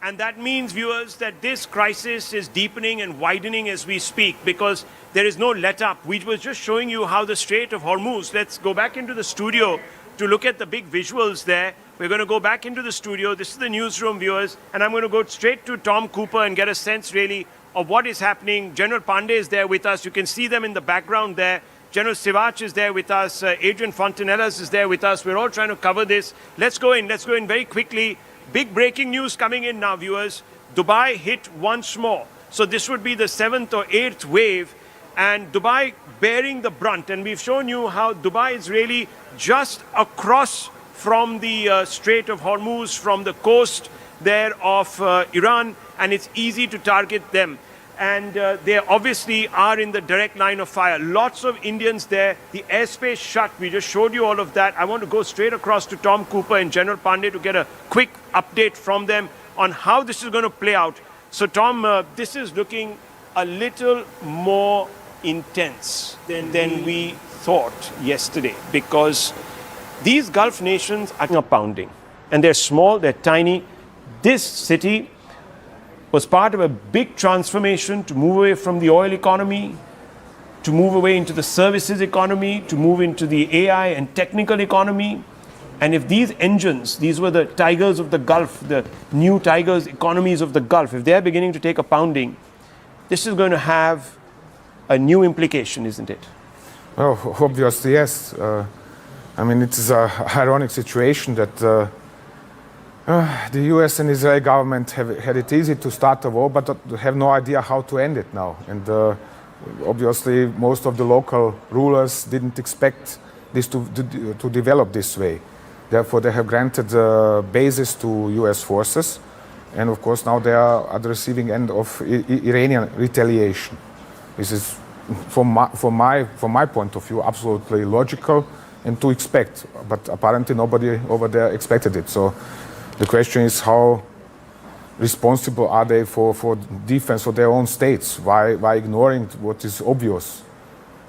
and that means, viewers, that this crisis is deepening and widening as we speak, because there is no let up. We were just showing you how the Strait of Hormuz. Let's go back into the studio to look at the big visuals there. We're going to go back into the studio. This is the newsroom, viewers, and I'm going to go straight to Tom Cooper and get a sense really of what is happening. General Pandey is there with us. You can see them in the background there. General Sivach is there with us. Adrian Fontanellas is there with us. We're all trying to cover this. Let's go in very quickly. Big breaking news coming in now, viewers. Dubai hit once more. So this would be the 7th or 8th wave, and Dubai bearing the brunt. And we've shown you how Dubai is really just across from the Strait of Hormuz, from the coast there of Iran, and it's easy to target them. And they obviously are in the direct line of fire. Lots of Indians there. The airspace shut. We just showed you all of that. I want to go straight across to Tom Cooper and General Pandey to get a quick update from them on how this is going to play out. So, Tom, this is looking a little more intense than we thought yesterday, because these Gulf nations are pounding, and they're small, they're tiny. This city was part of a big transformation to move away from the oil economy, to move away into the services economy, to move into the AI and technical economy. And if these engines, these were the tigers of the Gulf, the new tigers economies of the Gulf, if they're beginning to take a pounding, this is going to have a new implication, isn't it? Oh, obviously, yes. I mean, it is an ironic situation that the US and Israeli government have had it easy to start a war, but have no idea how to end it now. And obviously, most of the local rulers didn't expect this to develop this way. Therefore, they have granted bases to US forces. And of course, now they are at the receiving end of Iranian retaliation. This is, from my point of view, absolutely logical and to expect. But apparently, nobody over there expected it. So the question is, how responsible are they for defense of their own states? Why ignoring what is obvious?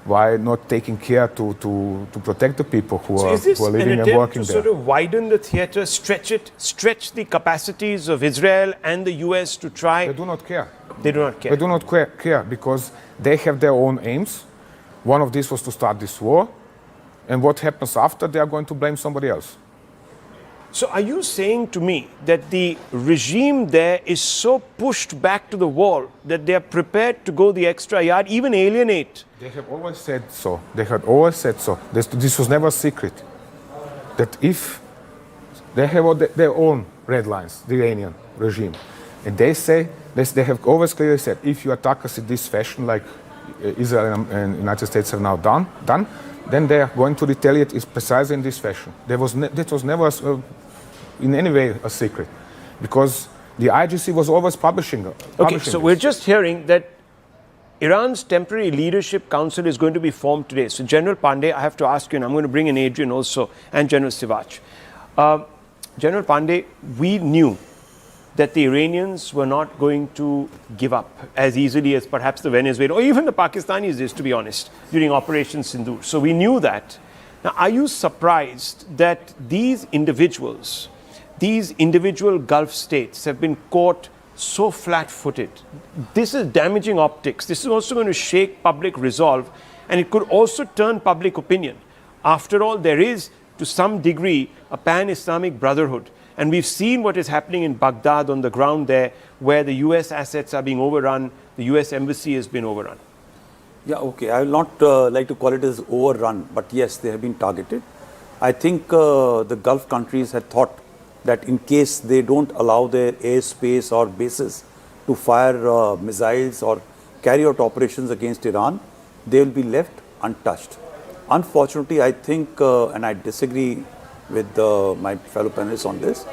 Why not taking care to protect the people who are living and working to there? sort of widen the theater, stretch the capacities of Israel and the US to try? They do not care. They do not care. They do not care because they have their own aims. One of these was to start this war. And what happens after, they are going to blame somebody else. So are you saying to me that the regime there is so pushed back to the wall that they are prepared to go the extra yard, even alienate? They have always said so. They had always said so. This was never a secret. That if they have their own red lines, the Iranian regime, and they say, they have always clearly said, if you attack us in this fashion, like Israel and United States have now done, then they are going to retaliate precisely in this fashion. That was never in any way a secret, because the IRGC was always publishing Okay, so we're just hearing that Iran's temporary leadership council is going to be formed today. So General Pandey, I have to ask you, and I'm going to bring in Adrian also, and General Sivach. General Pandey, we knew that the Iranians were not going to give up as easily as perhaps the Venezuelans or even the Pakistanis did, to be honest, during Operation Sindoor. So we knew that. Now, are you surprised that these individual Gulf states have been caught so flat-footed? This is damaging optics. This is also going to shake public resolve, and it could also turn public opinion. After all, there is, to some degree, a pan-Islamic brotherhood. And we've seen what is happening in Baghdad on the ground there, where the US assets are being overrun, the US embassy has been overrun. Yeah, okay. I will not like to call it as overrun, but yes, they have been targeted. I think the Gulf countries had thought that in case they don't allow their airspace or bases to fire missiles or carry out operations against Iran, they will be left untouched. Unfortunately, I think, and I disagree with my fellow panelists on this,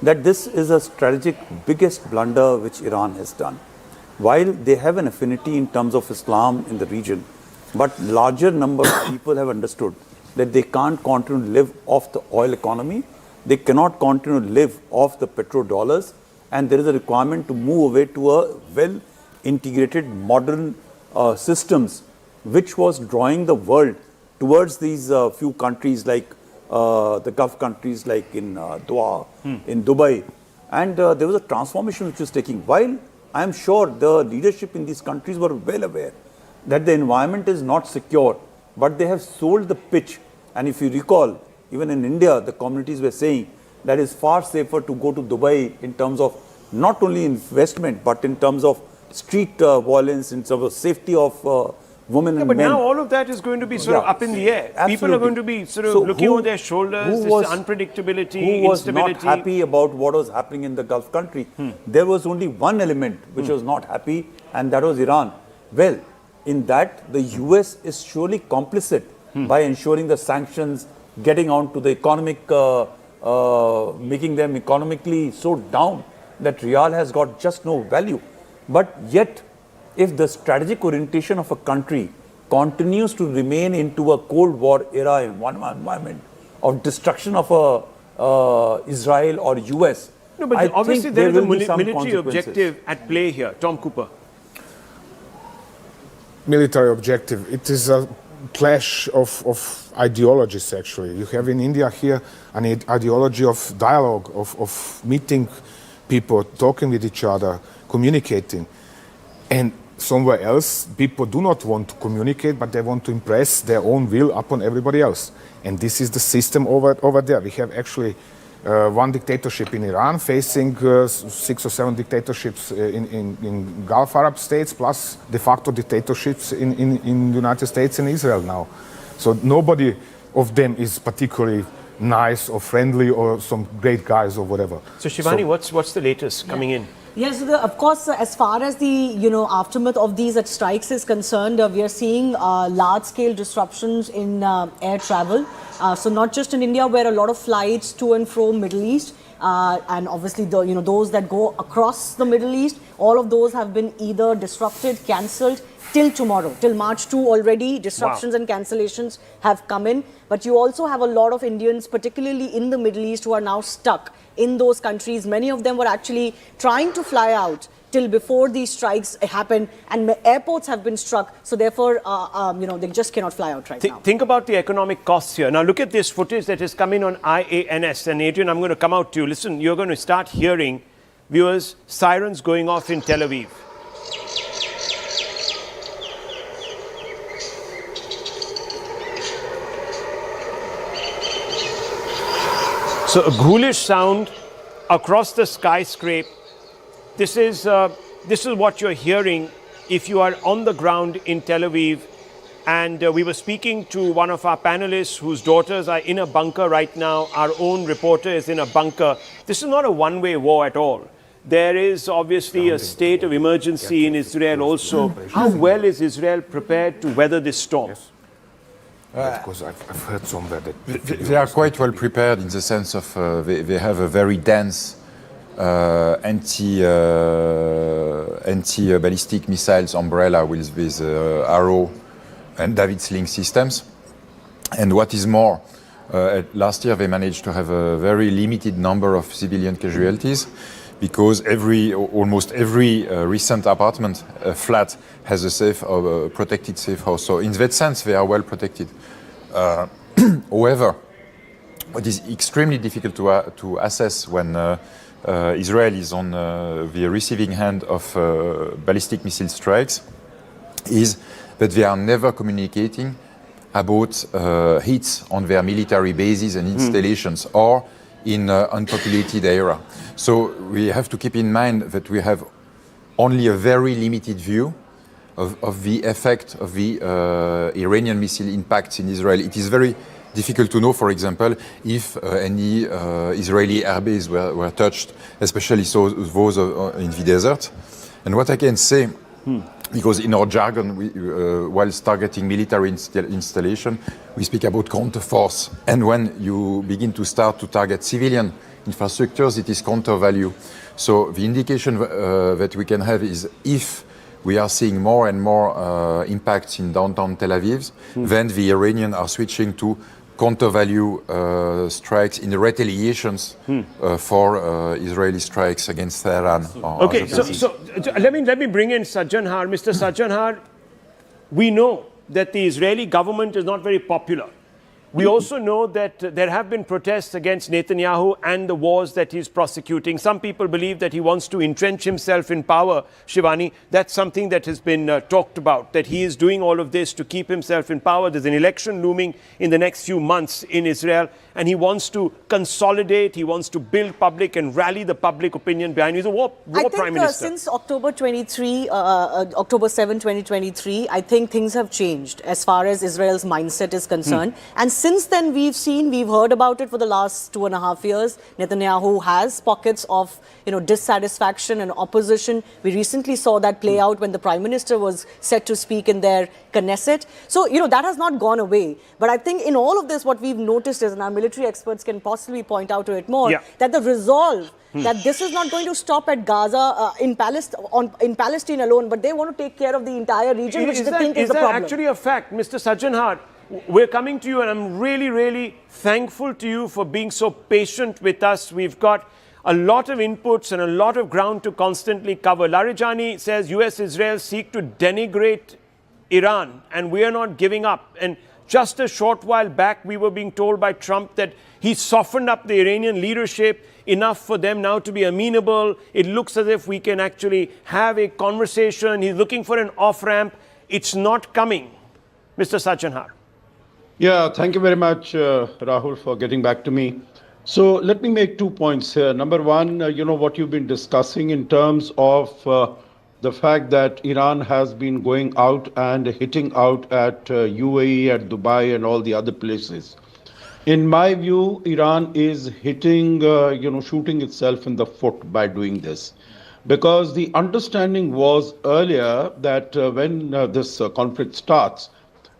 that this is a strategic biggest blunder which Iran has done. While they have an affinity in terms of Islam in the region, but larger number of people have understood that they can't continue to live off the oil economy, they cannot continue to live off the petrodollars, and there is a requirement to move away to a well-integrated modern systems which was drawing the world towards these few countries like the Gulf countries like in Doha, in Dubai. And there was a transformation which was taking. While I am sure the leadership in these countries were well aware that the environment is not secure, but they have sold the pitch. And if you recall, even in India, the communities were saying that it's far safer to go to Dubai in terms of not only investment, but in terms of street violence, in terms of safety of women and but men. now all of that is going to be sort of up in the air. Absolutely. People are going to be sort of looking over their shoulders. This unpredictability, who was instability. not happy about what was happening in the Gulf country? There was only one element which was not happy, and that was Iran. Well, in that, the US is surely complicit by ensuring the sanctions, getting on to the economic, making them economically so down that Riyal has got just no value. But yet, if the strategic orientation of a country continues to remain into a Cold War era environment of destruction of Israel or US, No, but I obviously think there is a will be some military consequences. objective at play here. Tom Cooper. Military objective. It is a clash of ideologies, actually. You have in India here an ideology of dialogue, of meeting people, talking with each other, communicating. And somewhere else, people do not want to communicate, but they want to impress their own will upon everybody else. And this is the system over there. We have actually one dictatorship in Iran facing 6 or 7 dictatorships in Gulf Arab states, plus de facto dictatorships in the United States and Israel now. So nobody of them is particularly nice or friendly or some great guys or whatever. So Shivani, what's the latest coming in? Yes, of course, as far as the aftermath of these strikes is concerned, we are seeing large-scale disruptions in air travel. So not just in India, where a lot of flights to and from Middle East, and obviously those that go across the Middle East, all of those have been either disrupted, cancelled till tomorrow, till March 2 already. Disruptions and cancellations have come in. But you also have a lot of Indians, particularly in the Middle East, who are now stuck in those countries. Many of them were actually trying to fly out till before these strikes happened, and airports have been struck. So therefore, they just cannot fly out right now. Think about the economic costs here. Now look at this footage that is coming on IANS. And Adrian, I'm going to come out to you. Listen, you're going to start hearing, viewers, sirens going off in Tel Aviv. So a ghoulish sound across the skyscraper. This is what you're hearing if you are on the ground in Tel Aviv. And we were speaking to one of our panelists whose daughters are in a bunker right now. Our own reporter is in a bunker. This is not a one-way war at all. There is obviously a state of emergency in Israel also. How well is Israel prepared to weather this storm? Because I've heard somewhere that they are quite well prepared in the sense of they have a very dense anti-ballistic missiles umbrella with Arrow and David Sling systems. And what is more, last year they managed to have a very limited number of civilian casualties, because almost every recent apartment flat has a protected safe house. So in that sense, they are well protected. However, what is extremely difficult to assess when Israel is on the receiving hand of ballistic missile strikes is that they are never communicating about hits on their military bases and installations or in unpopulated area. So we have to keep in mind that we have only a very limited view of the effect of the Iranian missile impacts in Israel. It is very difficult to know, for example, if any Israeli airbase were touched, especially those in the desert. And what I can say, because in our jargon, whilst targeting military installation, we speak about counterforce. And when you begin to start to target civilian infrastructures, it is counter value. So the indication that we can have is if we are seeing more and more impacts in downtown Tel Aviv, then the Iranians are switching to counter value strikes in the retaliations for Israeli strikes against Tehran. Okay, so let me bring in Sajjanhar. Mr. Sajjanhar, we know that the Israeli government is not very popular. We also know that there have been protests against Netanyahu and the wars that he's prosecuting. Some people believe that he wants to entrench himself in power, Shivani. That's something that has been talked about, that he is doing all of this to keep himself in power. There's an election looming in the next few months in Israel, and he wants to consolidate, he wants to build public and rally the public opinion behind him. He's a war prime minister. Since October 7, 2023, I think things have changed as far as Israel's mindset is concerned. And since then, we've heard about it for the last 2.5 years. Netanyahu has pockets of, dissatisfaction and opposition. We recently saw that play out when the Prime Minister was set to speak in their Knesset. So, that has not gone away. But I think in all of this, what we've noticed is, and our military experts can possibly point out to it more, that the resolve that this is not going to stop at Gaza, in Palestine alone, but they want to take care of the entire region, which they think is the problem. Is that actually a fact, Mr. Sajjanhar? We're coming to you, and I'm really, really thankful to you for being so patient with us. We've got a lot of inputs and a lot of ground to constantly cover. Larijani says US-Israel seek to denigrate Iran, and we are not giving up. And just a short while back, we were being told by Trump that he softened up the Iranian leadership enough for them now to be amenable. It looks as if we can actually have a conversation. He's looking for an off-ramp. It's not coming. Mr. Sajjanhar. Yeah, thank you very much, Rahul, for getting back to me. So let me make 2 points here. Number one, what you've been discussing in terms of the fact that Iran has been going out and hitting out at UAE, at Dubai and all the other places. In my view, Iran is hitting, shooting itself in the foot by doing this. Because the understanding was earlier that when this conflict starts,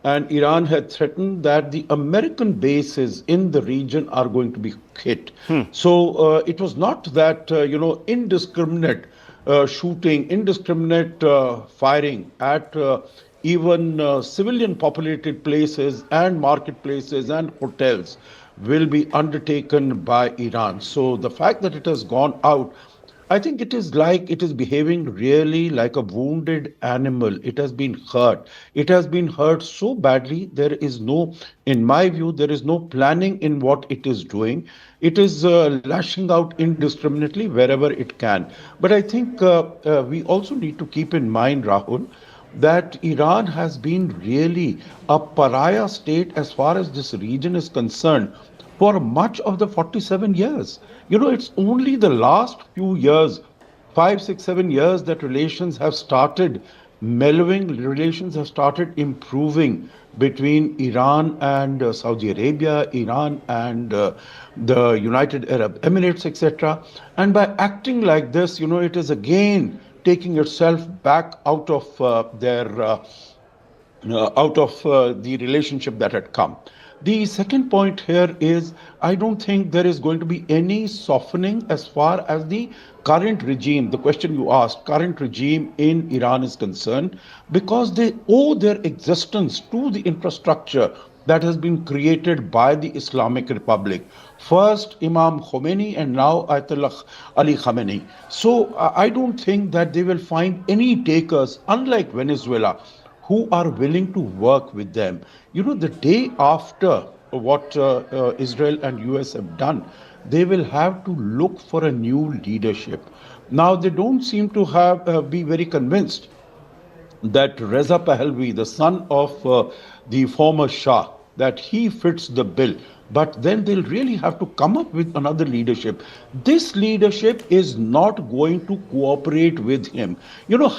and Iran had threatened that the American bases in the region are going to be hit. So it was not that, indiscriminate shooting, indiscriminate firing at even civilian populated places and marketplaces and hotels will be undertaken by Iran. So the fact that it has gone out, I think it is behaving really like a wounded animal. It has been hurt. It has been hurt so badly. In my view, there is no planning in what it is doing. It is lashing out indiscriminately wherever it can. But I think we also need to keep in mind, Rahul, that Iran has been really a pariah state as far as this region is concerned for much of the 47 years. It's only the last few years, 5, 6, 7 years, that relations have started mellowing, relations have started improving between Iran and Saudi Arabia, Iran and the United Arab Emirates, etc. And by acting like this, it is again taking itself back out of the relationship that had come. The second point here is, I don't think there is going to be any softening as far as the current regime, the question you asked, current regime in Iran is concerned, because they owe their existence to the infrastructure that has been created by the Islamic Republic. First Imam Khomeini and now Ayatollah Ali Khamenei. So I don't think that they will find any takers, unlike Venezuela, who are willing to work with them. The day after what Israel and US have done, they will have to look for a new leadership. Now, they don't seem to be very convinced that Reza Pahlavi, the son of the former Shah, that he fits the bill. But then they'll really have to come up with another leadership. This leadership is not going to cooperate with him.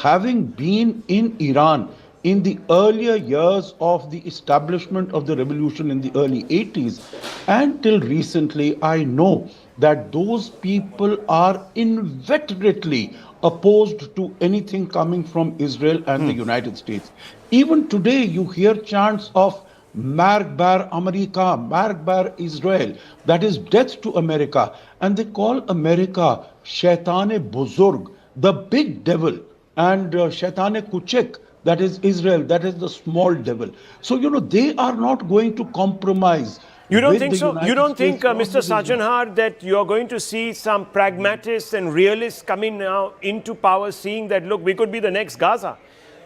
Having been in Iran in the earlier years of the establishment of the revolution in the early 80s and till recently, I know that those people are inveterately opposed to anything coming from Israel and the United States. Even today, you hear chants of Marg bar America, Marg bar Israel, that is death to America. And they call America Shaitane Buzurg, the big devil, and Shaitane Kuchek, that is Israel, that is the small devil. So, they are not going to compromise. You don't think so? You don't think, Mr. Sajanhar, that you're going to see some pragmatists and realists coming now into power, seeing that, look, we could be the next Gaza.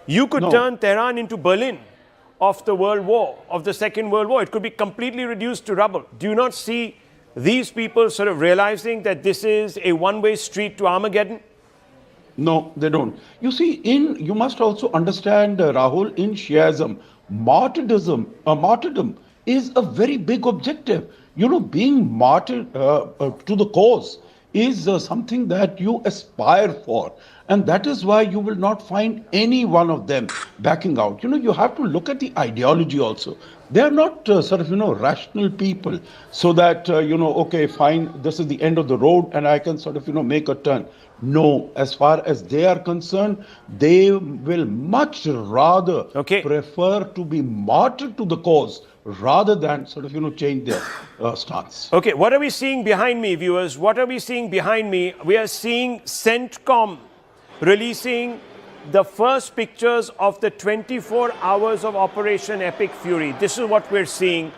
You could turn Tehran into Berlin of the World War, of the Second World War. It could be completely reduced to rubble. Do you not see these people sort of realizing that this is a one-way street to Armageddon? No, they don't. You see, you must also understand, Rahul, in Shiaism, martyrdom is a very big objective. Being martyred to the cause is something that you aspire for. And that is why you will not find any one of them backing out. You have to look at the ideology also. They are not rational people so that, okay, fine, this is the end of the road and I can make a turn. No, as far as they are concerned, they will much rather prefer to be martyred to the cause rather than change their stance. Okay, what are we seeing behind me, viewers? What are we seeing behind me? We are seeing Sentcom releasing the first pictures of the 24 hours of Operation Epic Fury. This is what we're seeing.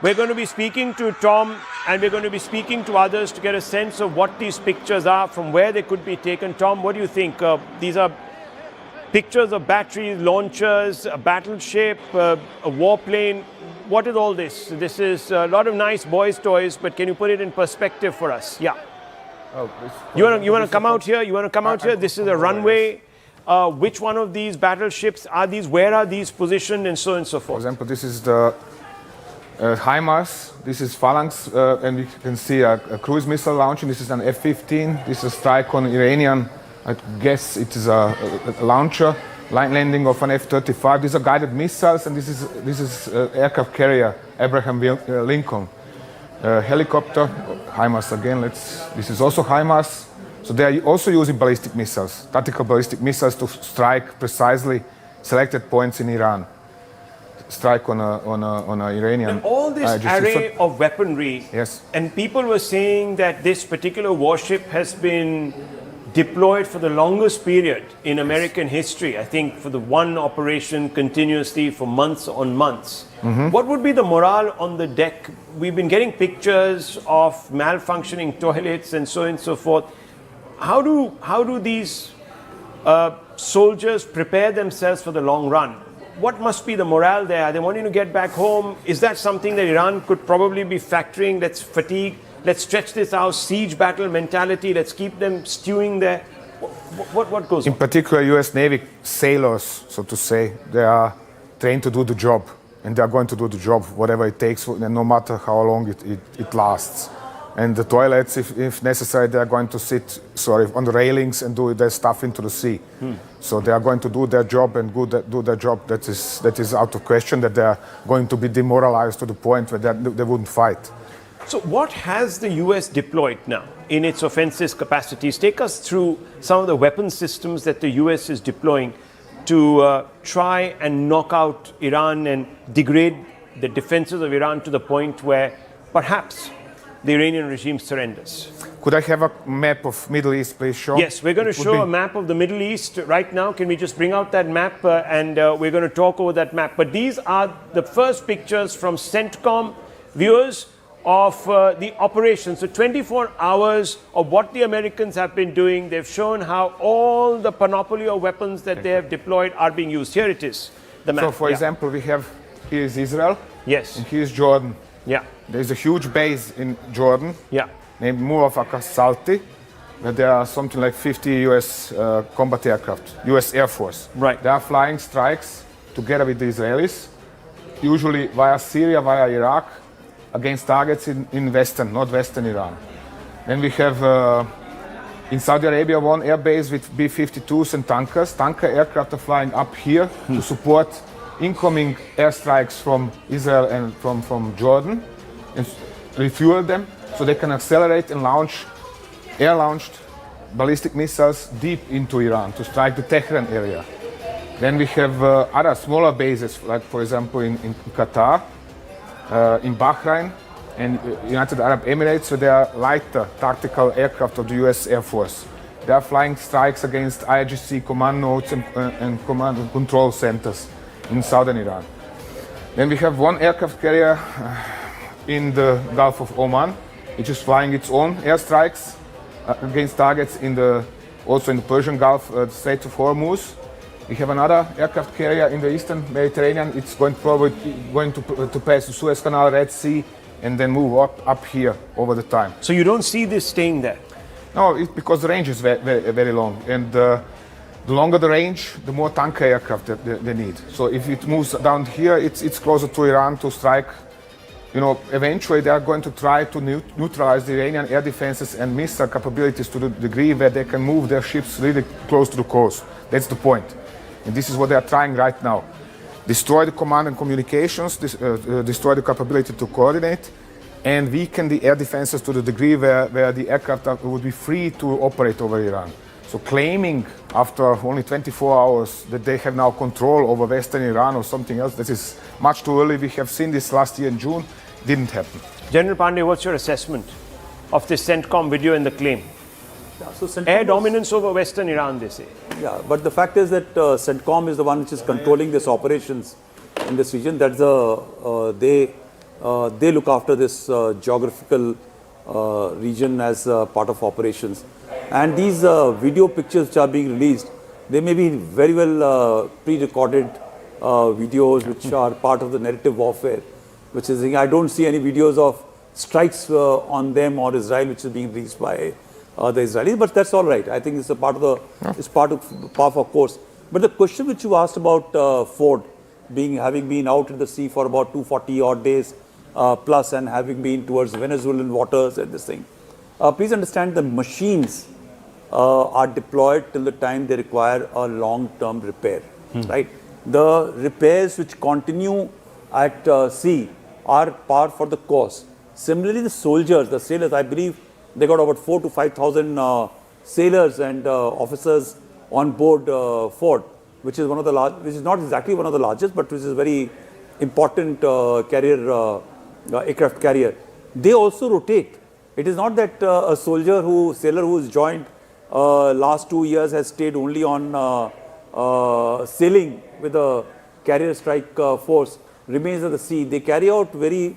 We're going to be speaking to Tom and we're going to be speaking to others to get a sense of what these pictures are, from where they could be taken. Tom, what do you think? These are pictures of batteries, launchers, a battleship, a warplane. What is all this? This is a lot of nice boys' toys, but can you put it in perspective for us? Yeah. You want to come out here? You want to come out here? This is a runway. Which one of these battleships are these? Where are these positioned, and so on and so forth? For example, this is the HIMARS. This is Phalanx, and you can see a cruise missile launching. This is an F-15. This is a strike on Iranian. I guess it is a launcher. Landing of an F-35. These are guided missiles, and this is aircraft carrier Abraham Lincoln. helicopter, HIMARS again. This is also HIMARS. So they are also using ballistic missiles, tactical ballistic missiles, to strike precisely selected points in Iran. Strike on a Iranian. And all this IRGC. array of weaponry, Yes. and people were saying that this particular warship has been deployed for the longest period in American history. I think for the one operation continuously for months on months. What would be the morale on the deck? We've been getting pictures of malfunctioning toilets and so on and so forth. How do these soldiers prepare themselves for the long run? What must be the morale there? Are they wanting to get back home? Is that something that Iran could probably be factoring? Let's fatigue, let's stretch this out, siege battle mentality, let's keep them stewing there. What goes In on? particular, US Navy sailors, so to say, they are trained to do the job, and they are going to do the job, whatever it takes, no matter how long it lasts. And the toilets, if necessary, they are going to sit, on the railings and do their stuff into the sea. So they are going to do their job and do their job. That is out of question, that they are going to be demoralized to the point where they wouldn't fight. So what has the US deployed now in its offensive capacities? Take us through some of the weapon systems that the US is deploying to try and knock out Iran and degrade the defenses of Iran to the point where perhaps the Iranian regime surrenders. Could I have a map of Middle East, please, show? Yes, we're going to show a map of the Middle East right now. Can we just bring out that map and we're going to talk over that map. But these are the first pictures from Sentcom viewers of the operation. So 24 hours of what the Americans have been doing. They've shown how all the panoply of weapons that they have deployed are being used. Here it is, the map. So, for example, we have, here is Israel. Yes. And here is Jordan. Yeah. There's a huge base in Jordan. Yeah. Named Consulate, where there are something like 50 US combat aircraft, US Air Force. Right. They are flying strikes together with the Israelis, usually via Syria, via Iraq, against targets in western, northwestern Iran. Then we have in Saudi Arabia one air base with B-52s and tankers. Tanker aircraft are flying up here to support incoming airstrikes from Israel and from Jordan and refuel them so they can accelerate and launch air-launched ballistic missiles deep into Iran to strike the Tehran area. Then we have other smaller bases, like for example in Qatar, in Bahrain and United Arab Emirates, where there are lighter tactical aircraft of the US Air Force. They are flying strikes against IRGC command nodes and command and control centers in southern Iran. Then we have one aircraft carrier in the Gulf of Oman, which is flying its own airstrikes against targets also in the Persian Gulf, the Strait of Hormuz. We have another aircraft carrier in the eastern Mediterranean. It's probably going to pass the Suez Canal, Red Sea, and then move up here over the time. So you don't see this staying there? No, because the range is very, very long. And the longer the range, the more tanker aircraft they need. So if it moves down here, it's closer to Iran to strike. Eventually they are going to try to neutralize the Iranian air defenses and missile capabilities to the degree where they can move their ships really close to the coast. That's the point. And this is what they are trying right now. Destroy the command and communications, destroy the capability to coordinate, and weaken the air defenses to the degree where the aircraft would be free to operate over Iran. So claiming after only 24 hours that they have now control over Western Iran or something else, that is much too early. We have seen this last year in June, didn't happen. General Pandey, what's your assessment of this Sentcom video and the claim? Yeah, so Air dominance over Western Iran, they say. Yeah, but the fact is that Sentcom is the one which is controlling these operations in this region. That's they look after this geographical region as part of operations. And these video pictures which are being released, they may be very well pre-recorded videos which are part of the narrative warfare, which is, I don't see any videos of strikes on them or Israel which is being released by the Israelis, but that's all right. I think it's a part of it's part of our course. But the question which you asked about Ford having been out in the sea for about 240 odd days plus and having been towards Venezuelan waters and this thing. Please understand the machines are deployed till the time they require a long-term repair, right? The repairs which continue at sea are par for the course. Similarly, the soldiers, the sailors, I believe they got about 4,000 to 5,000 sailors and officers on board Ford, which is one of the which is not exactly one of the largest, but which is very important carrier, aircraft carrier. They also rotate. It is not that a sailor who has joined last 2 years has stayed only on sailing with a carrier strike force, remains at the sea. They carry out very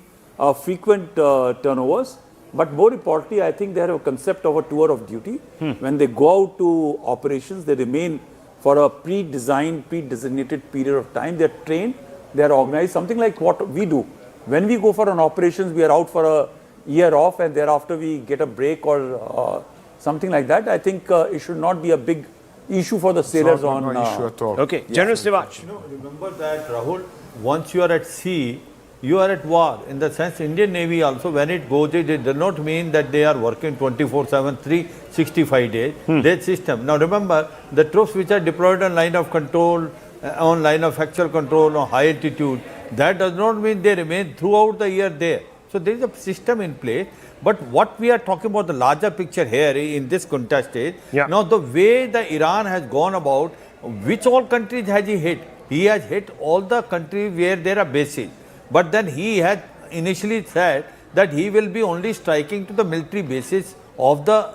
frequent turnovers, but more importantly, I think they have a concept of a tour of duty. When they go out to operations, they remain for a pre-designed, pre-designated period of time. They are trained, they are organized, something like what we do. When we go for an operations, we are out for a year off and thereafter we get a break or something like that. I think it should not be a big issue for the sailors no issue at all. Okay, General Sivach. Remember that, Rahul, once you are at sea, you are at war. In the sense, Indian Navy also, when it goes, it does not mean that they are working 24/7, 365 days. Their system. Now remember, the troops which are deployed on line of control, on line of actual control, on high altitude, that does not mean they remain throughout the year there. So there is a system in place. But what we are talking about, the larger picture here in this contest is, now the way the Iran has gone about, which all countries has he hit? He has hit all the countries where there are bases. But then he had initially said that he will be only striking to the military bases of the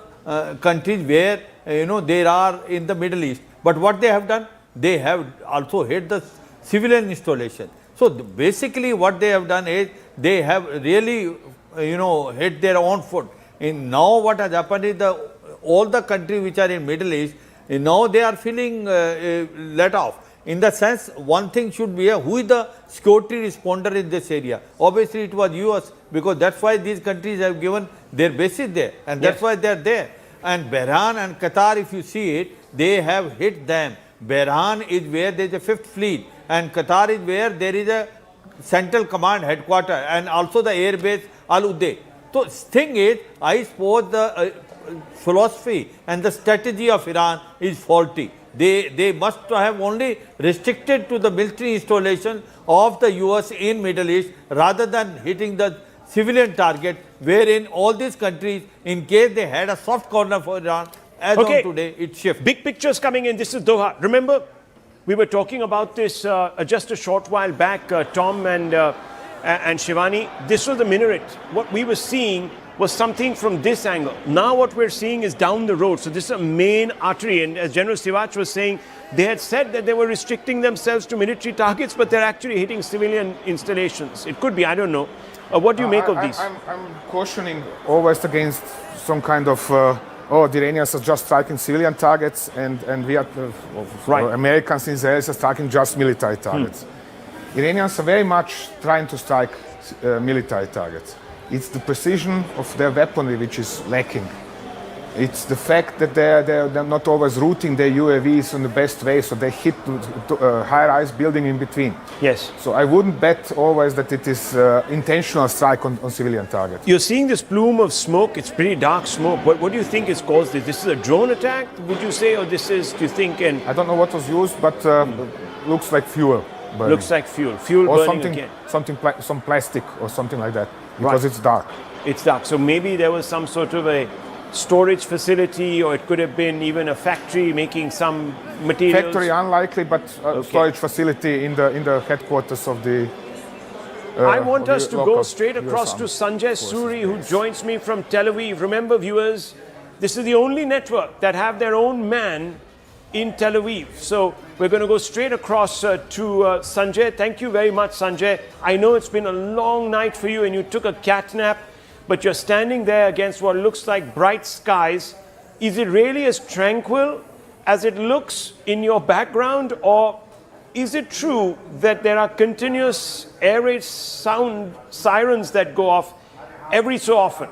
countries where, there are in the Middle East. But what they have done? They have also hit the civilian installation. So basically what they have done is they have really, hit their own foot. And now what has happened is all the countries which are in Middle East, now they are feeling let off. In the sense, one thing should be who is the security responder in this area. Obviously, it was US, because that's why these countries have given their bases there, and that's why they are there. And Bahrain and Qatar, if you see it, they have hit them. Bahrain is where there is a 5th fleet, and Qatar is where there is a central command headquarters, and also the air base Al Udeid. So, thing is, I suppose the philosophy and the strategy of Iran is faulty. They must have only restricted to the military installation of the US in Middle East rather than hitting the civilian target, wherein all these countries, in case they had a soft corner for Iran, as on today, it shifts. Big pictures coming in. This is Doha. Remember, we were talking about this just a short while back, Tom and Shivani. This was the minaret. What we were seeing was something from this angle. Now what we're seeing is down the road. So this is a main artery. And as General Sivach was saying, they had said that they were restricting themselves to military targets, but they're actually hitting civilian installations. It could be, I don't know. What do you make of these? I'm cautioning always against some kind of, the Iranians are just striking civilian targets and we are, Americans and Israelis are striking just military targets. Iranians are very much trying to strike military targets. It's the precision of their weaponry which is lacking. It's the fact that they're not always routing their UAVs in the best way, so they hit high-rise building in between. Yes. So I wouldn't bet always that it is intentional strike on civilian targets. You're seeing this plume of smoke. It's pretty dark smoke. What do you think has caused this? This is a drone attack, would you say, or this is, do you think? I don't know what was used, but looks like fuel burning. Looks like fuel. Fuel or burning something, some plastic or something like that, because it's dark. It's dark. So maybe there was some sort of a storage facility, or it could have been even a factory making some materials. Factory unlikely, but storage facility in the headquarters of the. I want us to go straight across to Sanjay Suri, who joins me from Tel Aviv. Remember, viewers, this is the only network that have their own man in Tel Aviv. So we're going to go straight across to Sanjay. Thank you very much, Sanjay. I know it's been a long night for you and you took a cat nap, but you're standing there against what looks like bright skies. Is it really as tranquil as it looks in your background, or is it true that there are continuous air raid sound sirens that go off every so often?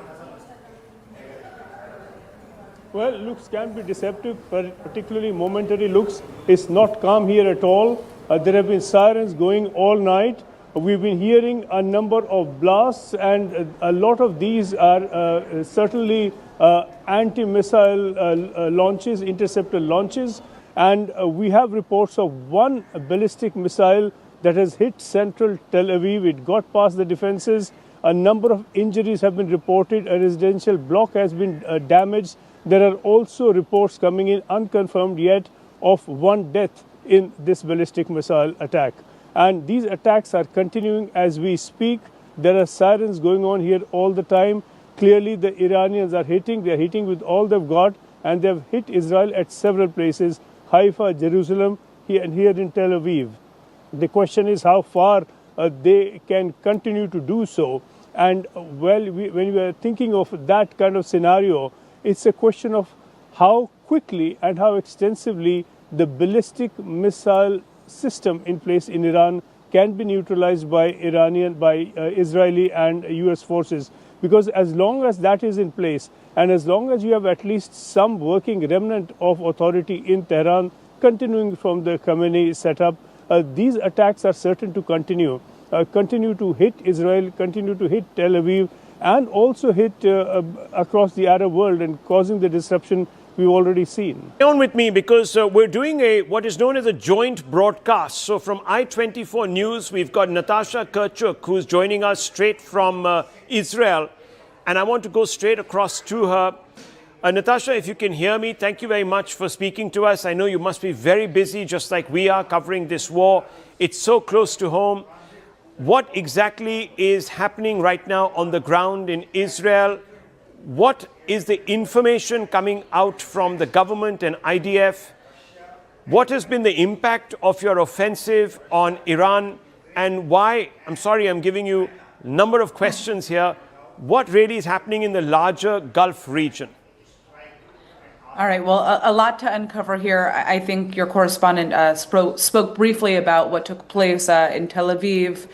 Well, looks can be deceptive, particularly momentary looks. It's not calm here at all. There have been sirens going all night. We've been hearing a number of blasts, and a lot of these are certainly anti-missile launches, interceptor launches. And we have reports of one ballistic missile that has hit central Tel Aviv. It got past the defenses. A number of injuries have been reported. A residential block has been damaged. There are also reports coming in, unconfirmed yet, of one death in this ballistic missile attack. And these attacks are continuing as we speak. There are sirens going on here all the time. Clearly, the Iranians are hitting. They are hitting with all they've got, and they have hit Israel at several places, Haifa, Jerusalem, and here in Tel Aviv. The question is how far they can continue to do so. And when we are thinking of that kind of scenario, it's a question of how quickly and how extensively the ballistic missile system in place in Iran can be neutralized by Israeli and US forces. Because as long as that is in place, and as long as you have at least some working remnant of authority in Tehran, continuing from the Khamenei setup, these attacks are certain to continue to hit Israel, continue to hit Tel Aviv, and also hit across the Arab world and causing the disruption we've already seen. Stay on with me because we're doing what is known as a joint broadcast. So from I-24 News, we've got Natasha Kirchuk, who's joining us straight from Israel. And I want to go straight across to her. Natasha, if you can hear me, thank you very much for speaking to us. I know you must be very busy, just like we are, covering this war. It's so close to home. What exactly is happening right now on the ground in Israel? What is the information coming out from the government and IDF? What has been the impact of your offensive on Iran? And why, I'm sorry, I'm giving you a number of questions here. What really is happening in the larger Gulf region? All right, well, a lot to uncover here. I think your correspondent spoke briefly about what took place in Tel Aviv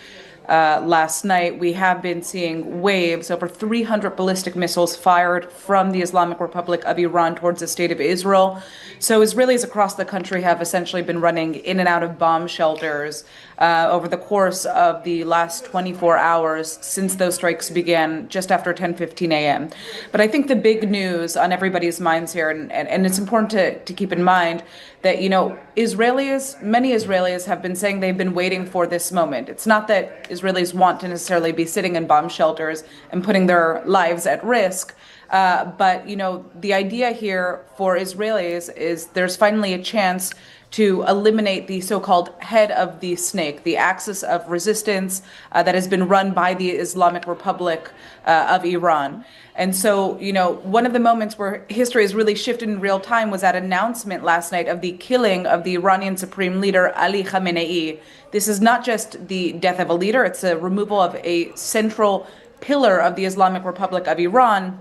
last night. We have been seeing waves, over 300 ballistic missiles fired from the Islamic Republic of Iran towards the state of Israel. So Israelis across the country have essentially been running in and out of bomb shelters over the course of the last 24 hours since those strikes began just after 10:15 a.m. But I think the big news on everybody's minds here, and it's important to keep in mind that, you know, many Israelis have been saying they've been waiting for this moment. It's not that Israelis want to necessarily be sitting in bomb shelters and putting their lives at risk. But, you know, the idea here for Israelis is there's finally a chance to eliminate the so-called head of the snake, the axis of resistance that has been run by the Islamic Republic of Iran. And so, you know, one of the moments where history has really shifted in real time was that announcement last night of the killing of the Iranian Supreme Leader, Ali Khamenei. This is not just the death of a leader, it's a removal of a central pillar of the Islamic Republic of Iran.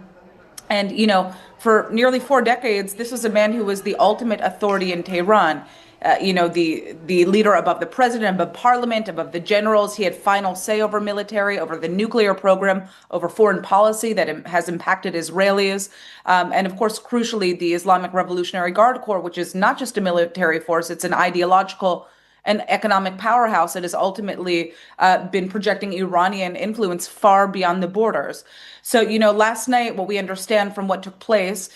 And, you know, for nearly 4 decades, this was a man who was the ultimate authority in Tehran. You know, the leader above the president, above parliament, above the generals. He had final say over military, over the nuclear program, over foreign policy that has impacted Israelis. And of course, crucially, the Islamic Revolutionary Guard Corps, which is not just a military force, it's an ideological and economic powerhouse that has ultimately been projecting Iranian influence far beyond the borders. So, you know, last night, what we understand from what took place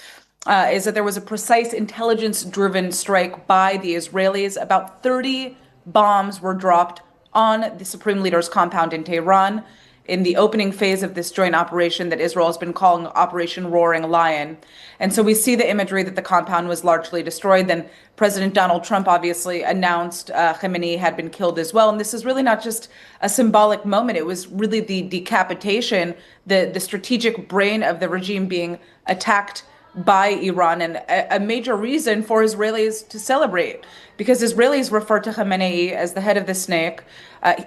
is that there was a precise intelligence-driven strike by the Israelis. About 30 bombs were dropped on the Supreme Leader's compound in Tehran in the opening phase of this joint operation that Israel has been calling Operation Roaring Lion. And so we see the imagery that the compound was largely destroyed. Then President Donald Trump obviously announced Khamenei had been killed as well. And this is really not just a symbolic moment. It was really the decapitation, the strategic brain of the regime being attacked by Iran, and a major reason for Israelis to celebrate, because Israelis refer to Khamenei as the head of the snake.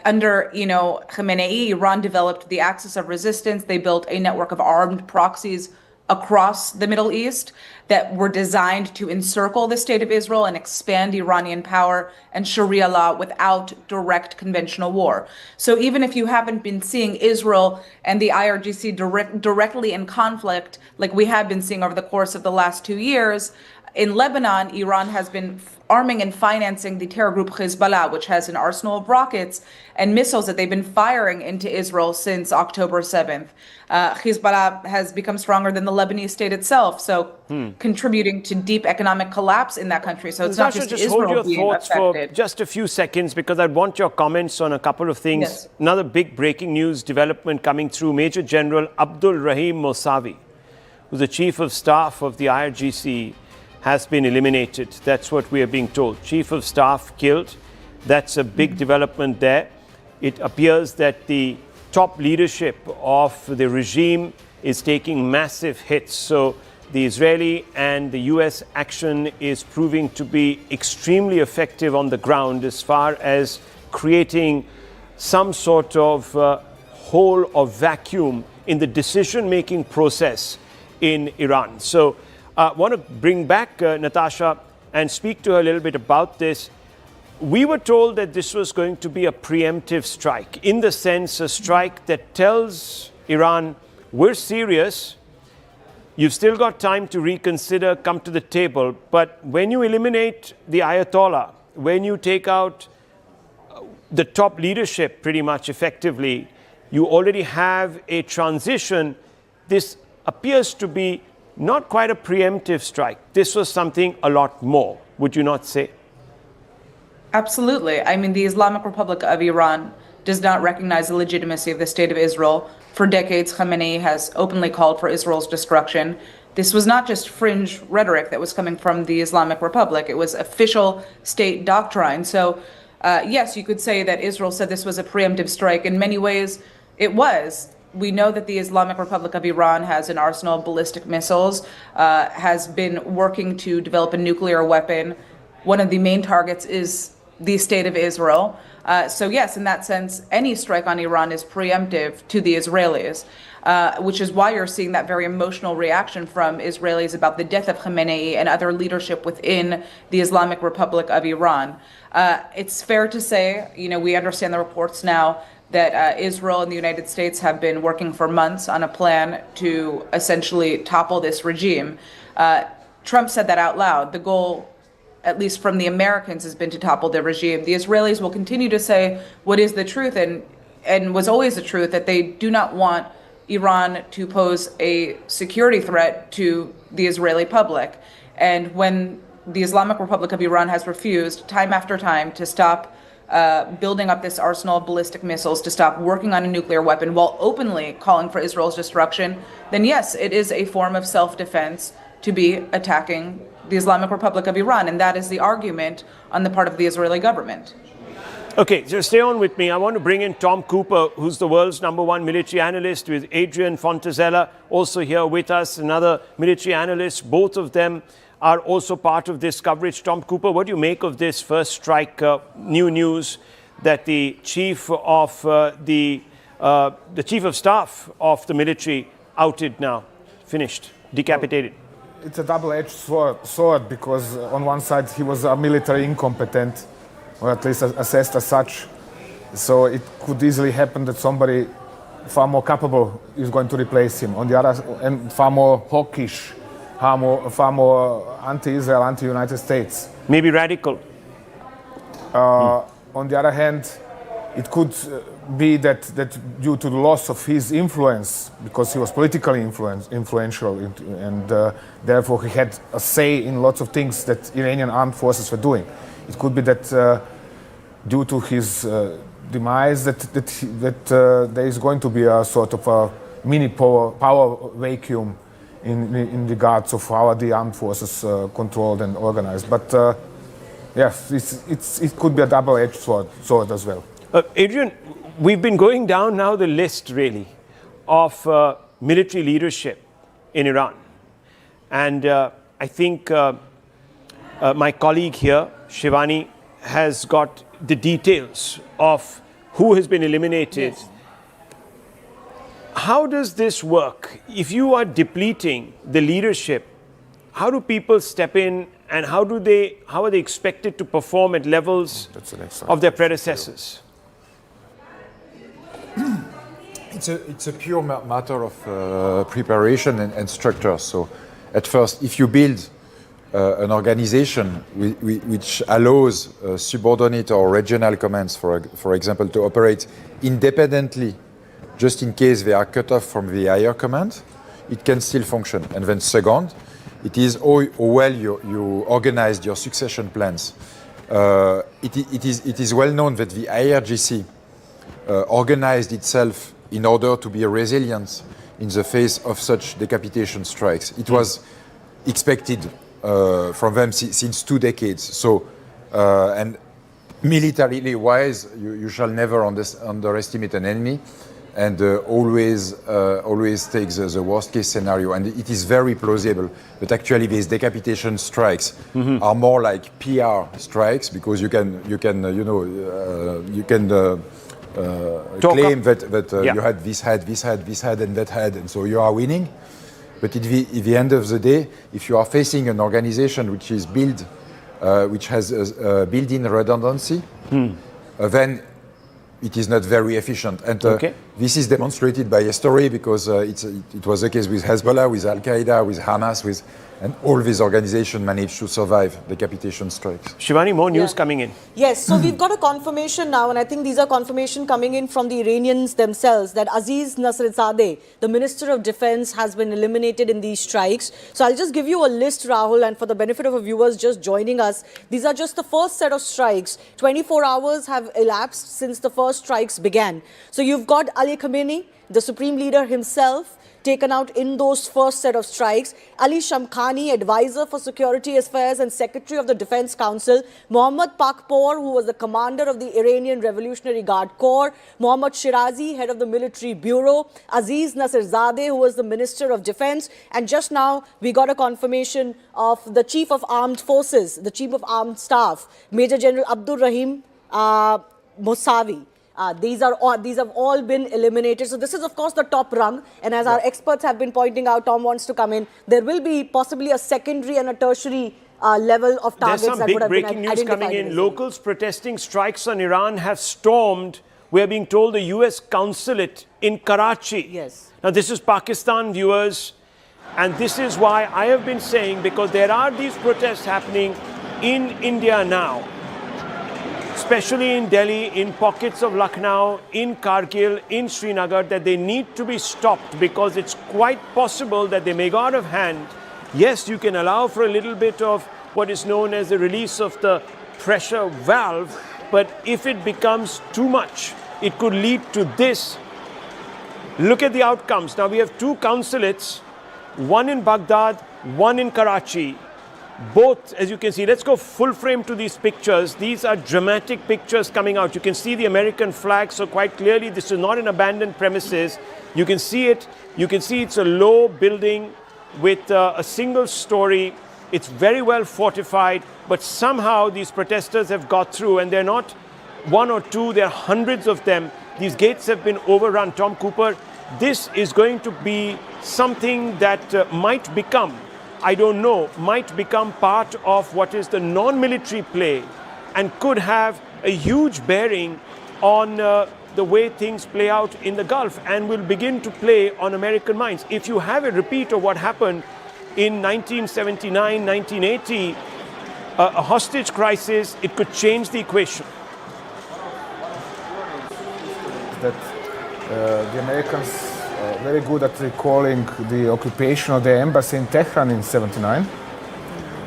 Under, you know, Khamenei, Iran developed the axis of resistance. They built a network of armed proxies across the Middle East that were designed to encircle the state of Israel and expand Iranian power and Sharia law without direct conventional war. So even if you haven't been seeing Israel and the IRGC directly in conflict, like we have been seeing over the course of the last 2 years, In Lebanon, Iran has been arming and financing the terror group Hezbollah, which has an arsenal of rockets and missiles that they've been firing into Israel since October 7th. Hezbollah has become stronger than the Lebanese state itself, so contributing to deep economic collapse in that country. So it's not just Israel hold your being thoughts affected. for just a few seconds, because I want your comments on a couple of things. Yes. Another big breaking news development coming through. Major General Abdul Rahim Mousavi, who's the Chief of Staff of the IRGC, has been eliminated. That's what we are being told. Chief of Staff killed. That's a big development there. It appears that the top leadership of the regime is taking massive hits. So the Israeli and the US action is proving to be extremely effective on the ground as far as creating some sort of hole or vacuum in the decision-making process in Iran. So I want to bring back Natasha and speak to her a little bit about this. We were told that this was going to be a preemptive strike, in the sense a strike that tells Iran, we're serious, you've still got time to reconsider, come to the table, but when you eliminate the Ayatollah, when you take out the top leadership pretty much effectively, you already have a transition. This appears to be not quite a preemptive strike. This was something a lot more, would you not say? Absolutely. I mean, the Islamic Republic of Iran does not recognize the legitimacy of the State of Israel. For decades, Khamenei has openly called for Israel's destruction. This was not just fringe rhetoric that was coming from the Islamic Republic. It was official state doctrine. So, yes, you could say that Israel said this was a preemptive strike. In many ways, it was. We know that the Islamic Republic of Iran has an arsenal of ballistic missiles, has been working to develop a nuclear weapon. One of the main targets is the State of Israel. So yes, in that sense, any strike on Iran is preemptive to the Israelis, which is why you're seeing that very emotional reaction from Israelis about the death of Khamenei and other leadership within the Islamic Republic of Iran. It's fair to say, we understand the reports now that Israel and the United States have been working for months on a plan to essentially topple this regime. Trump said that out loud. The goal, at least from the Americans, has been to topple the regime. The Israelis will continue to say what is the truth and was always the truth, that they do not want Iran to pose a security threat to the Israeli public. And when the Islamic Republic of Iran has refused time after time to stop building up this arsenal of ballistic missiles, to stop working on a nuclear weapon while openly calling for Israel's destruction, then yes, it is a form of self-defense to be attacking the Islamic Republic of Iran. And that is the argument on the part of the Israeli government. Okay, so stay on with me. I want to bring in Tom Cooper, who's the world's #1 military analyst, with Adrian Fontazella also here with us, another military analyst. Both of them are also part of this coverage. Tom Cooper, what do you make of this first strike? New news that the chief of the chief of staff of the military outed now, finished, decapitated. It's a double-edged sword because on one side he was a military incompetent, or at least assessed as such. So it could easily happen that somebody far more capable is going to replace him. On the other, and far more hawkish, far more anti-Israel, anti-United States. Maybe radical. On the other hand, it could be that due to the loss of his influence, because he was politically influential, and therefore he had a say in lots of things that Iranian armed forces were doing. It could be that due to his demise, that there is going to be a sort of a mini power vacuum in regards of how the armed forces controlled and organized. But yes, it could be a double-edged sword as well. Adrian, we've been going down now the list, really, of military leadership in Iran. And I think my colleague here, Shivani, has got the details of who has been eliminated. Yes. How does this work? If you are depleting the leadership, how do people step in, and how are they expected to perform at levels of their predecessors? It's a pure matter of preparation and structure. So at first, if you build an organization which allows subordinate or regional commands, for example, to operate independently, just in case they are cut off from the higher command, it can still function. And then second, it is how well you organized your succession plans. It is well known that the IRGC organized itself in order to be resilient in the face of such decapitation strikes. It was expected from them since 2 decades. So, and militarily wise, you shall never underestimate an enemy, and always take the worst case scenario. And it is very plausible that actually these decapitation strikes are more like PR strikes, because you can claim that you had this head, and that head, and so you are winning. But at the end of the day, if you are facing an organization which is which has a built-in redundancy, then it is not very efficient. And this is demonstrated by history, because it was the case with Hezbollah, with Al-Qaeda, with Hamas, and all these organizations managed to survive decapitation strikes. Shivani, more news coming in. Yes, so we've got a confirmation now, and I think these are confirmation coming in from the Iranians themselves, that Aziz Nasrizzadeh, the Minister of Defense, has been eliminated in these strikes. So I'll just give you a list, Rahul, and for the benefit of our viewers just joining us, these are just the first set of strikes. 24 hours have elapsed since the first strikes began. So you've got Ali Khamenei, the Supreme Leader himself, taken out in those first set of strikes. Ali Shamkhani, Advisor for Security Affairs and Secretary of the Defense Council. Mohammad Pakpour, who was the commander of the Iranian Revolutionary Guard Corps. Mohammad Shirazi, head of the Military Bureau. Aziz Nasrizzadeh, who was the Minister of Defense. And just now, we got a confirmation of the Chief of Armed Forces, the Chief of Armed Staff, Major General Abdul Rahim Mosavi. These have all been eliminated. So this is, of course, the top rung. And as our experts have been pointing out, Tom wants to come in, there will be possibly a secondary and a tertiary level of targets. There's some big breaking news coming in. Locals protesting strikes on Iran have stormed, we are being told, the US Consulate in Karachi. Yes. Now, this is Pakistan, viewers. And this is why I have been saying, because there are these protests happening in India now, especially in Delhi, in pockets of Lucknow, in Kargil, in Srinagar, that they need to be stopped, because it's quite possible that they may go out of hand. Yes, you can allow for a little bit of what is known as the release of the pressure valve, but if it becomes too much, it could lead to this. Look at the outcomes. Now we have 2 consulates, one in Baghdad, one in Karachi. Both, as you can see, let's go full frame to these pictures. These are dramatic pictures coming out. You can see the American flag, so quite clearly this is not an abandoned premises. You can see it. You can see it's a low building with a single story. It's very well fortified, but somehow these protesters have got through, and they're not 1 or 2, there are hundreds of them. These gates have been overrun. Tom Cooper, this is going to be something that might become, I don't know, might become part of what is the non-military play, and could have a huge bearing on the way things play out in the Gulf, and will begin to play on American minds. If you have a repeat of what happened in 1979, 1980, a hostage crisis, it could change the equation. That the Americans very good at recalling the occupation of the embassy in Tehran in '79,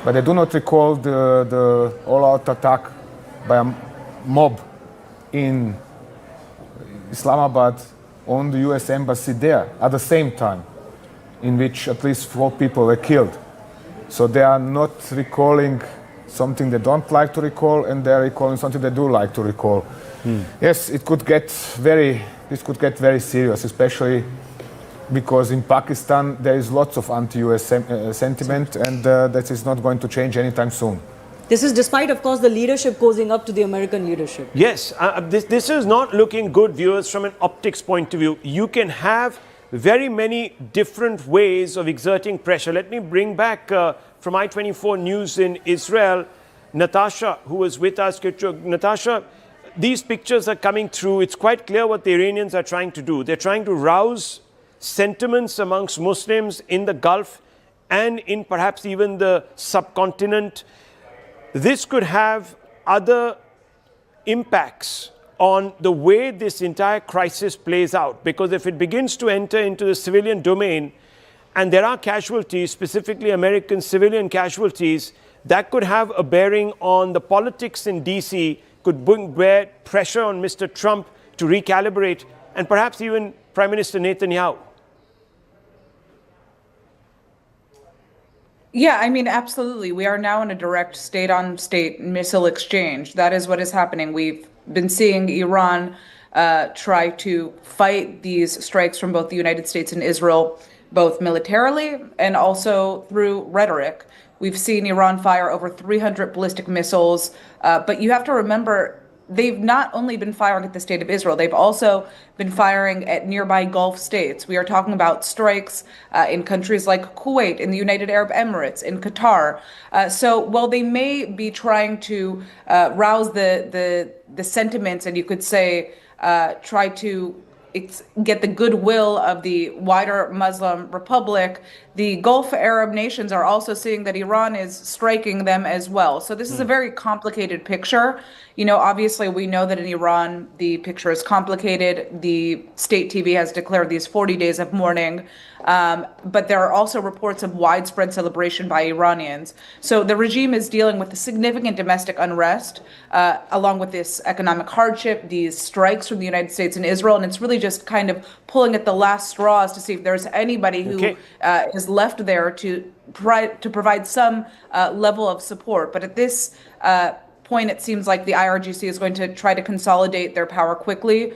but they do not recall the all-out attack by a mob in Islamabad on the US embassy there at the same time, in which at least 4 people were killed. So they are not recalling something they don't like to recall, and they're recalling something they do like to recall. Yes, this could get very serious, especially because in Pakistan there is lots of anti-US sentiment, and that is not going to change anytime soon. This is despite, of course, the leadership cozying up to the American leadership. Yes, this is not looking good, viewers, from an optics point of view. You can have very many different ways of exerting pressure. Let me bring back from I-24 News in Israel, Natasha, who was with us. Natasha, these pictures are coming through. It's quite clear what the Iranians are trying to do. They're trying to rouse sentiments amongst Muslims in the Gulf and in perhaps even the subcontinent, this could have other impacts on the way this entire crisis plays out. Because if it begins to enter into the civilian domain, and there are casualties, specifically American civilian casualties, that could have a bearing on the politics in DC, could bear pressure on Mr. Trump to recalibrate, and perhaps even Prime Minister Netanyahu. Yeah, I mean, absolutely. We are now in a direct state-on-state missile exchange. That is what is happening. We've been seeing Iran try to fight these strikes from both the United States and Israel, both militarily and also through rhetoric. We've seen Iran fire over 300 ballistic missiles, but you have to remember, they've not only been firing at the state of Israel, they've also been firing at nearby Gulf states. We are talking about strikes in countries like Kuwait, in the United Arab Emirates, in Qatar. So while they may be trying to rouse the sentiments, and you could say try to get the goodwill of the wider Muslim Republic, the Gulf Arab nations are also seeing that Iran is striking them as well. So this is a very complicated picture. You know, obviously we know that in Iran, the picture is complicated. The state TV has declared these 40 days of mourning. But there are also reports of widespread celebration by Iranians. So the regime is dealing with a significant domestic unrest, along with this economic hardship, these strikes from the United States and Israel. And it's really just kind of pulling at the last straws to see if there's anybody who is left there to provide some level of support. But at this point, it seems like the IRGC is going to try to consolidate their power quickly.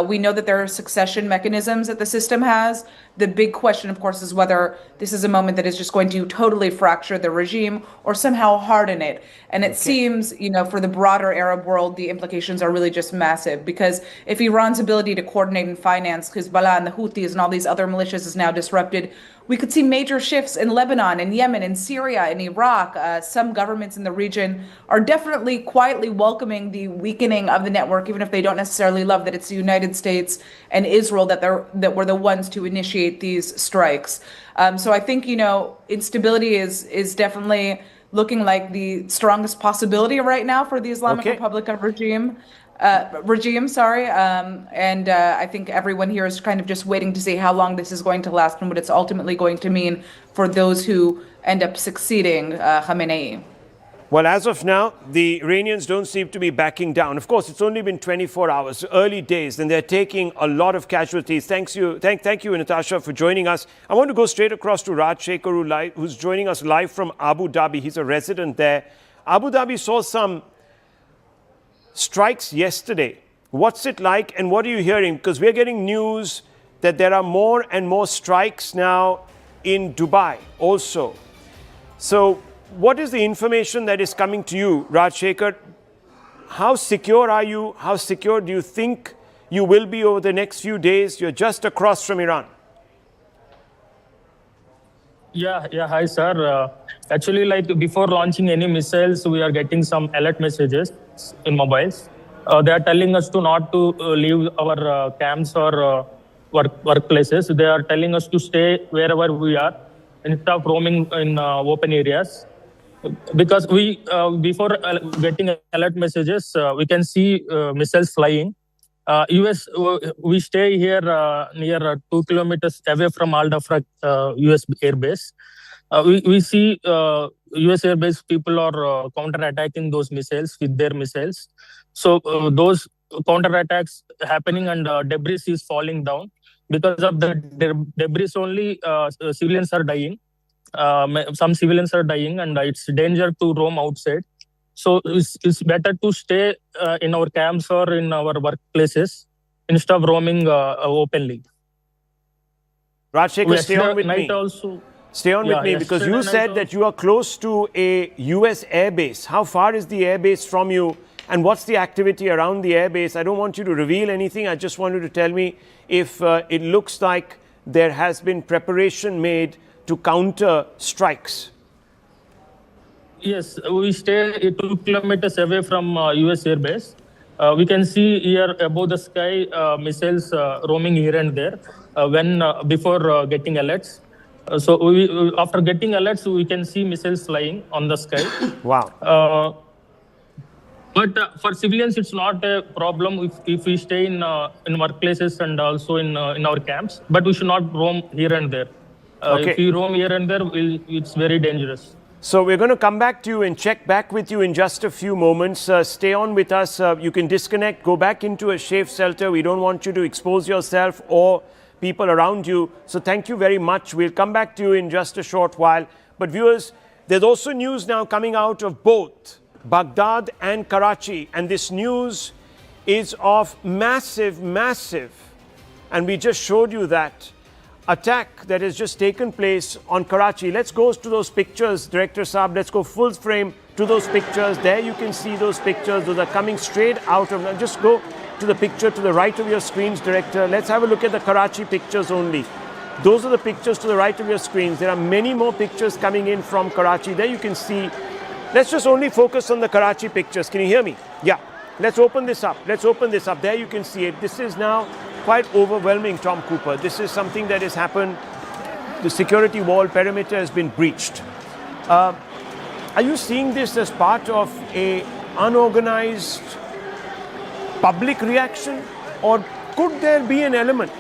We know that there are succession mechanisms that the system has. The big question, of course, is whether this is a moment that is just going to totally fracture the regime or somehow harden it. And it seems, you know, for the broader Arab world, the implications are really just massive. Because if Iran's ability to coordinate and finance Hezbollah and the Houthis and all these other militias is now disrupted, we could see major shifts in Lebanon, in Yemen, in Syria, in Iraq. Some governments in the region are definitely quietly welcoming the weakening of the network, even if they don't necessarily love that it's the United States and Israel that were the ones to initiate these strikes. So I think, you know, instability is definitely looking like the strongest possibility right now for the Islamic Republic of regime. And I think everyone here is kind of just waiting to see how long this is going to last and what it's ultimately going to mean for those who end up succeeding Khamenei. Well, as of now, the Iranians don't seem to be backing down. Of course, it's only been 24 hours, early days, and they're taking a lot of casualties. Thank you, Natasha, for joining us. I want to go straight across to Raj Shekhar, who's joining us live from Abu Dhabi. He's a resident there. Abu Dhabi saw some strikes yesterday. What's it like, and what are you hearing? Because we're getting news that there are more and more strikes now in Dubai also. So what is the information that is coming to you, Raj Shekhar? How secure are you? How secure do you think you will be over the next few days? You're just across from Iran. Yeah, hi, sir. Actually, like before launching any missiles, we are getting some alert messages in mobiles. They are telling us to not to leave our camps or workplaces. They are telling us to stay wherever we are instead of roaming in open areas. Because we, before getting alert messages, we can see missiles flying. US, we stay here near 2 kilometers away from Al Dafra US airbase. We see US airbase people are counter-attacking those missiles with their missiles. So those counter-attacks happening and debris is falling down. Because of the debris only, civilians are dying. Some civilians are dying, and it's danger to roam outside. So it's better to stay in our camps or in our workplaces instead of roaming openly. Raj Shekhar, stay on with me. Stay on with me, because you said that you are close to a US airbase. How far is the airbase from you, and what's the activity around the airbase? I don't want you to reveal anything. I just want you to tell me if it looks like there has been preparation made to counter strikes. Yes, we stay 2 kilometers away from US airbase. We can see here above the sky missiles roaming here and there before getting alerts. So after getting alerts, we can see missiles flying on the sky. Wow. But for civilians, it's not a problem if we stay in workplaces and also in our camps. But we should not roam here and there. Okay. If we roam here and there, it's very dangerous. So we're going to come back to you and check back with you in just a few moments. Stay on with us. You can disconnect, go back into a safe shelter. We don't want you to expose yourself or people around you. So thank you very much. We'll come back to you in just a short while. But viewers, there's also news now coming out of both Baghdad and Karachi. And this news is of massive, and we just showed you that attack that has just taken place on Karachi. Let's go to those pictures, Director Saab. Let's go full frame to those pictures. There you can see those pictures. Those are coming straight out of... Now just go to the picture to the right of your screens, Director. Let's have a look at the Karachi pictures only. Those are the pictures to the right of your screens. There are many more pictures coming in from Karachi. There you can see... Let's just only focus on the Karachi pictures. Can you hear me? Yeah. Let's open this up. Let's open this up. There you can see it. This is now quite overwhelming, Tom Cooper. This is something that has happened. The security wall perimeter has been breached. Are you seeing this as part of a unorganized public reaction, or could there be an element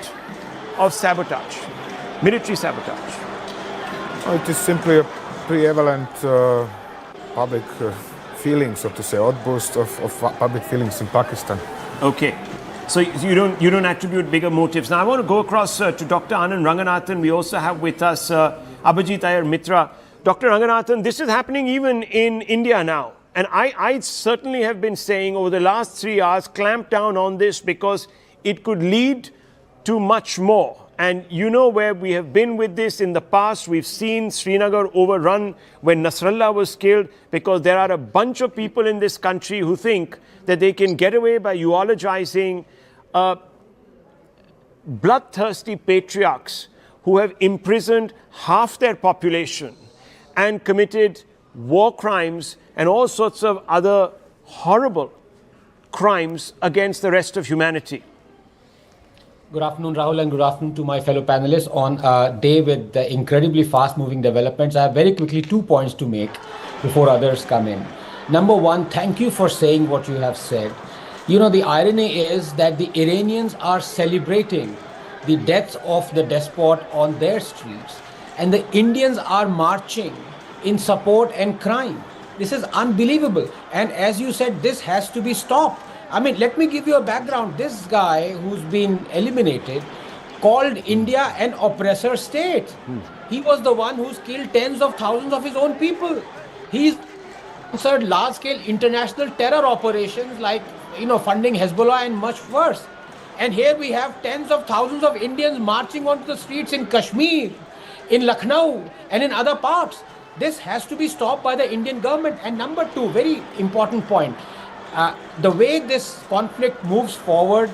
of sabotage, military sabotage? It is simply a prevalent public feeling, so to say, outburst of public feelings in Pakistan. Okay. So you don't attribute bigger motives. Now I want to go across to Dr. Anand Ranganathan. We also have with us Abhijit Iyer Mitra. Dr. Ranganathan, this is happening even in India now. And I certainly have been saying over the last 3 hours, clamp down on this because it could lead to much more. And you know where we have been with this in the past. We've seen Srinagar overrun when Nasrallah was killed, because there are a bunch of people in this country who think that they can get away by eulogizing bloodthirsty patriarchs who have imprisoned half their population and committed war crimes and all sorts of other horrible crimes against the rest of humanity. Good afternoon, Rahul, and good afternoon to my fellow panelists on a day with the incredibly fast-moving developments. I have very quickly 2 points to make before others come in. Number one, thank you for saying what you have said. You know, the irony is that the Iranians are celebrating the deaths of the despot on their streets, and the Indians are marching in support and crying. This is unbelievable. And as you said, this has to be stopped. I mean, let me give you a background. This guy who's been eliminated called India an oppressor state. He was the one who's killed tens of thousands of his own people. He's sponsored large-scale international terror operations like, funding Hezbollah and much worse. And here we have tens of thousands of Indians marching onto the streets in Kashmir, in Lucknow, and in other parts. This has to be stopped by the Indian government. And number two, very important point. The way this conflict moves forward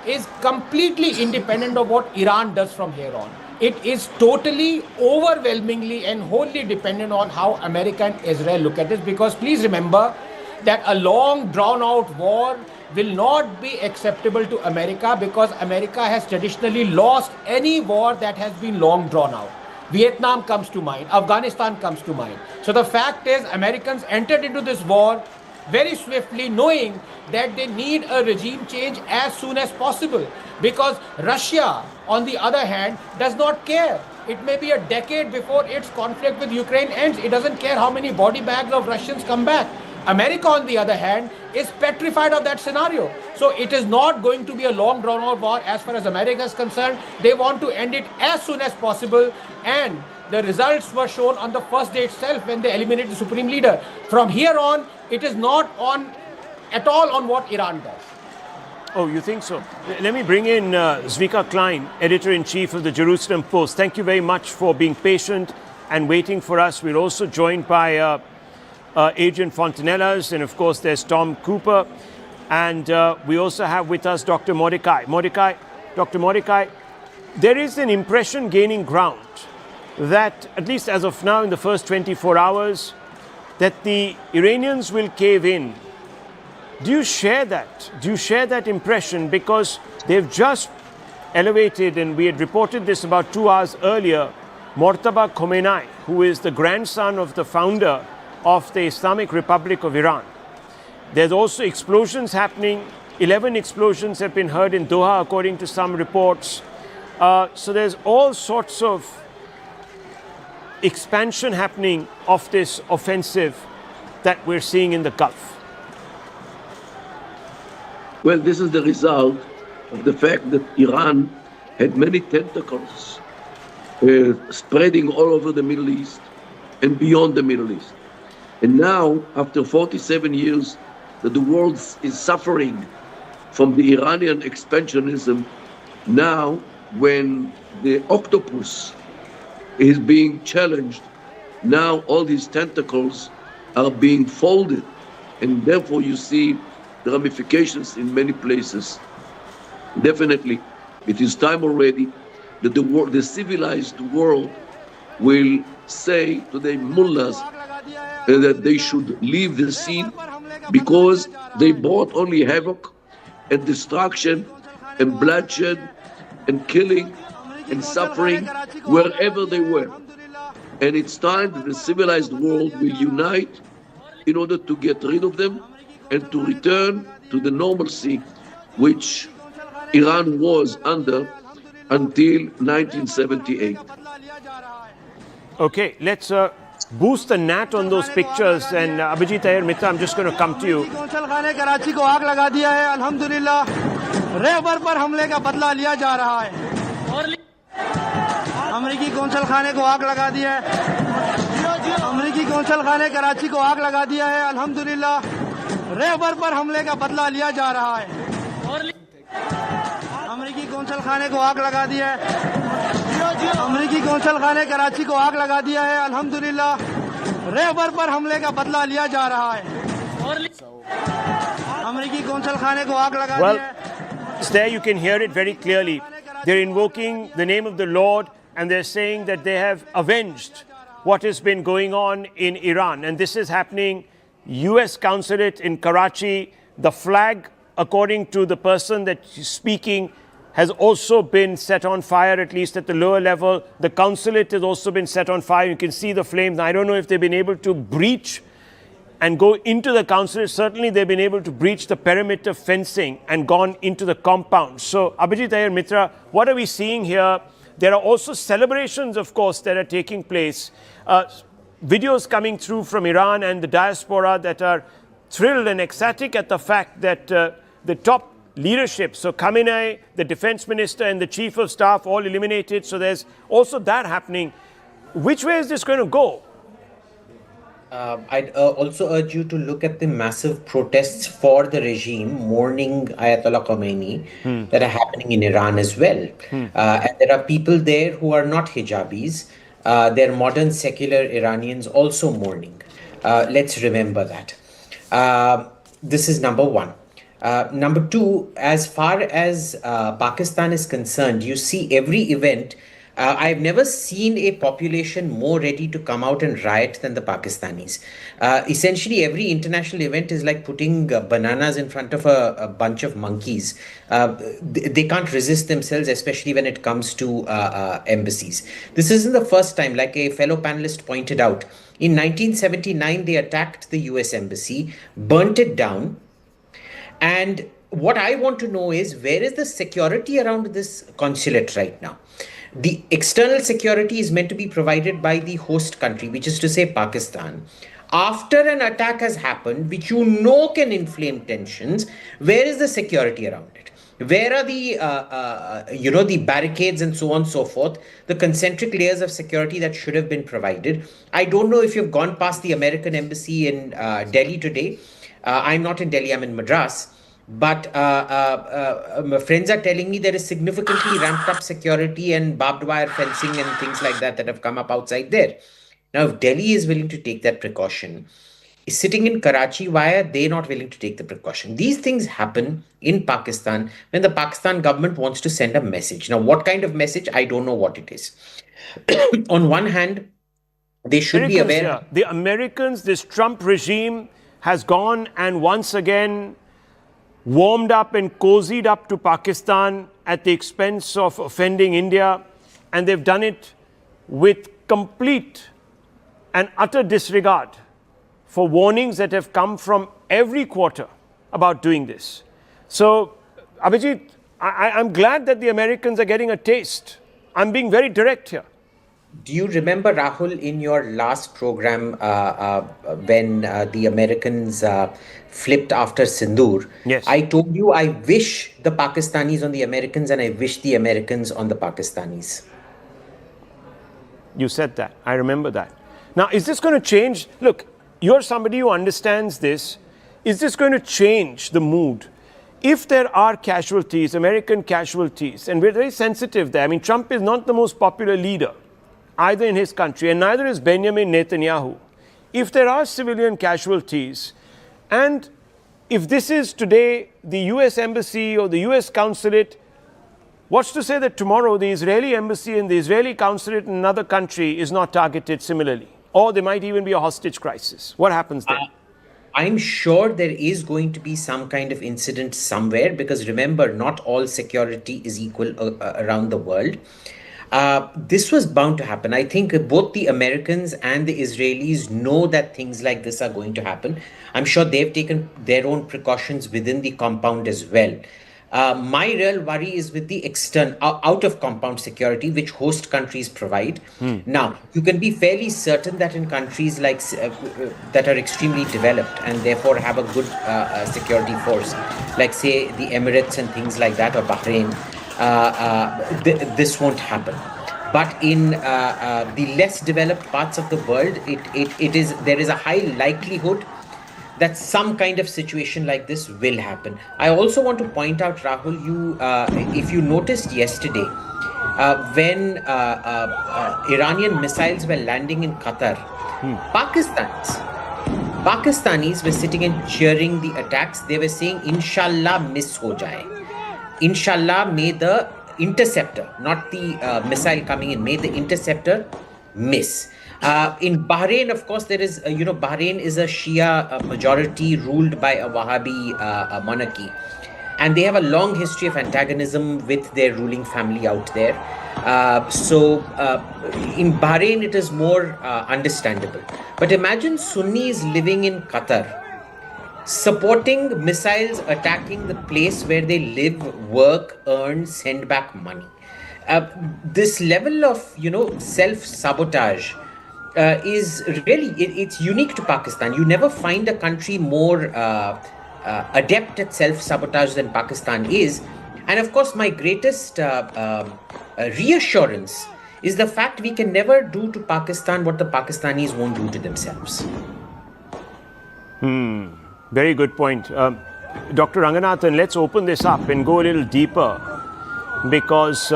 is completely independent of what Iran does from here on. It is totally, overwhelmingly and wholly dependent on how America and Israel look at this, because please remember that a long drawn-out war will not be acceptable to America, because America has traditionally lost any war that has been long drawn out. Vietnam comes to mind, Afghanistan comes to mind. So the fact is, Americans entered into this war very swiftly, knowing that they need a regime change as soon as possible, because Russia, on the other hand, does not care. It may be a decade before its conflict with Ukraine ends. It doesn't care how many body bags of Russians come back. America, on the other hand, is petrified of that scenario. So it is not going to be a long drawn-out war as far as America is concerned. They want to end it as soon as possible, and the results were shown on the first day itself when they eliminated the supreme leader. From here on, it is not at all on what Iran does. Oh, you think so? Let me bring in Zvika Klein, editor-in-chief of the Jerusalem Post. Thank you very much for being patient and waiting for us. We're also joined by Adrian Fontanellas, and of course there's Tom Cooper. And we also have with us Dr. Mordecai. Dr. Mordecai, there is an impression gaining ground that, at least as of now in the first 24 hours, that the Iranians will cave in. Do you share that? Do you share that impression? Because they've just elevated, and we had reported this about 2 hours earlier, Mortaba Khamenei, who is the grandson of the founder of the Islamic Republic of Iran. There's also explosions happening. 11 explosions have been heard in Doha, according to some reports. So there's all sorts of expansion happening of this offensive that we're seeing in the Gulf. Well, this is the result of the fact that Iran had many tentacles spreading all over the Middle East and beyond the Middle East. And now, after 47 years, that the world is suffering from the Iranian expansionism, now when the octopus is being challenged, now all these tentacles are being folded, and therefore you see the ramifications in many places. Definitely, it is time already that the civilized world will say to the mullahs that they should leave the scene, because they brought only havoc and destruction and bloodshed and killing and suffering wherever they were. And it's time that the civilized world will unite in order to get rid of them and to return to the normalcy which Iran was under until 1978. Okay, let's boost the gnat on those pictures. And Abhijit Iyer Mitra, I'm just going to come to you. Karachi को आग लगा दिया है अल्हम्दुलिल्लाह रहबर पर हमले का बदला लिया जा रहा है अमेरिकी कौंसल खाने को आग लगा दिया है अमेरिकी कौंसल खाने कराची को आग लगा दिया है अल्हम्दुलिल्लाह रहबर पर हमले का बदला लिया जा रहा है अमेरिकी कौंसल खाने को आग लगा दिया है अमेरिकी कौंसल खाने कराची को आग लगा दिया है अल्हम्दुलिल्लाह रहबर पर हमले का बदला लिया जा रहा है अमेरिकी कौंसल खाने को आग लगा दिया है There you can hear it very clearly. They're invoking the name of the Lord, and they're saying that they have avenged what has been going on in Iran. And this is happening. US Consulate in Karachi, the flag, according to the person that is speaking, has also been set on fire, at least at the lower level. The consulate has also been set on fire. You can see the flames. I don't know if they've been able to breach and go into the consulate. Certainly they've been able to breach the perimeter fencing and gone into the compound. So, Abhijit Iyer Mitra, what are we seeing here? There are also celebrations, of course, that are taking place. Videos coming through from Iran and the diaspora that are thrilled and ecstatic at the fact that the top leadership, so Khamenei, the defense minister and the chief of staff, all eliminated. So there's also that happening. Which way is this going to go? I'd also urge you to look at the massive protests for the regime mourning Ayatollah Khamenei that are happening in Iran as well. And there are people there who are not hijabis. They're modern secular Iranians also mourning. Let's remember that. This is number one. Number two, as far as Pakistan is concerned, you see every event. I've never seen a population more ready to come out and riot than the Pakistanis. Essentially, every international event is like putting bananas in front of a bunch of monkeys. They can't resist themselves, especially when it comes to embassies. This isn't the first time, like a fellow panelist pointed out. In 1979, they attacked the US embassy, burnt it down. And what I want to know is, where is the security around this consulate right now? The external security is meant to be provided by the host country, which is to say Pakistan. After an attack has happened, which you know can inflame tensions, where is the security around it? Where are the, the barricades and so on and so forth, the concentric layers of security that should have been provided? I don't know if you've gone past the American embassy in Delhi today. I'm not in Delhi, I'm in Madras. But my friends are telling me there is significantly ramped up security and barbed wire fencing and things like that that have come up outside there. Now, if Delhi is willing to take that precaution, is sitting in Karachi, why are they not willing to take the precaution? These things happen in Pakistan when the Pakistan government wants to send a message. Now, what kind of message? I don't know what it is. On one hand, they should be aware. Yeah. The Americans, this Trump regime has gone and once again warmed up and cozied up to Pakistan at the expense of offending India. And they've done it with complete and utter disregard for warnings that have come from every quarter about doing this. So, Abhijit, I'm glad that the Americans are getting a taste. I'm being very direct here. Do you remember, Rahul, in your last program when the Americans flipped after Sindoor? Yes. I told you I wish the Pakistanis on the Americans and I wish the Americans on the Pakistanis. You said that. I remember that. Now, is this going to change? Look, you're somebody who understands this. Is this going to change the mood? If there are casualties, American casualties, and we're very sensitive there. I mean, Trump is not the most popular leader, either in his country, and neither is Benjamin Netanyahu. If there are civilian casualties, and if this is today the US Embassy or the US Consulate, what's to say that tomorrow the Israeli Embassy and the Israeli Consulate in another country is not targeted similarly? Or there might even be a hostage crisis. What happens then? I'm sure there is going to be some kind of incident somewhere, because remember, not all security is equal around the world. This was bound to happen. I think both the Americans and the Israelis know that things like this are going to happen. I'm sure they've taken their own precautions within the compound as well. My real worry is with the external, out of compound security, which host countries provide. Now, you can be fairly certain that in countries like that are extremely developed and therefore have a good security force, like say the Emirates and things like that, or Bahrain, this won't happen. But in the less developed parts of the world, there is a high likelihood that some kind of situation like this will happen. I also want to point out, Rahul, if you noticed yesterday, when Iranian missiles were landing in Qatar, Pakistanis were sitting and cheering the attacks. They were saying, Inshallah miss ho jaye. Inshallah, may the interceptor, not the missile coming in, may the interceptor miss. In Bahrain, of course, there is, Bahrain is a Shia majority ruled by a Wahhabi monarchy. And they have a long history of antagonism with their ruling family out there. So in Bahrain, it is more understandable. But imagine Sunnis living in Qatar, supporting missiles attacking the place where they live, work, earn, send back money. This level of, self-sabotage is really, it's unique to Pakistan. You never find a country more adept at self-sabotage than Pakistan is. And of course, my greatest reassurance is the fact we can never do to Pakistan what the Pakistanis won't do to themselves. Very good point. Dr. Ranganathan, let's open this up and go a little deeper, because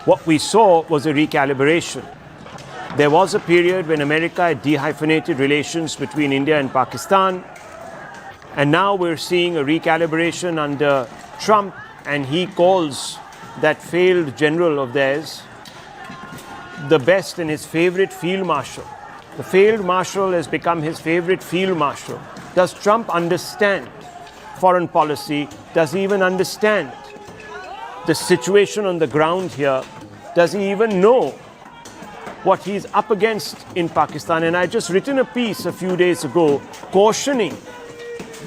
what we saw was a recalibration. There was a period when America had dehyphenated relations between India and Pakistan, and now we're seeing a recalibration under Trump, and he calls that failed general of theirs the best and his favorite field marshal. The failed marshal has become his favorite field marshal. Does Trump understand foreign policy? Does he even understand the situation on the ground here? Does he even know what he's up against in Pakistan? And I just written a piece a few days ago cautioning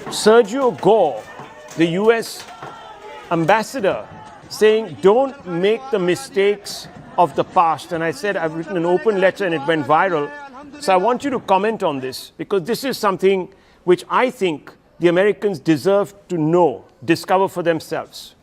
Sergio Gore, the US ambassador, saying, don't make the mistakes of the past. And I said, I've written an open letter and it went viral. So I want you to comment on this, because this is something which I think the Americans deserve to know, discover for themselves.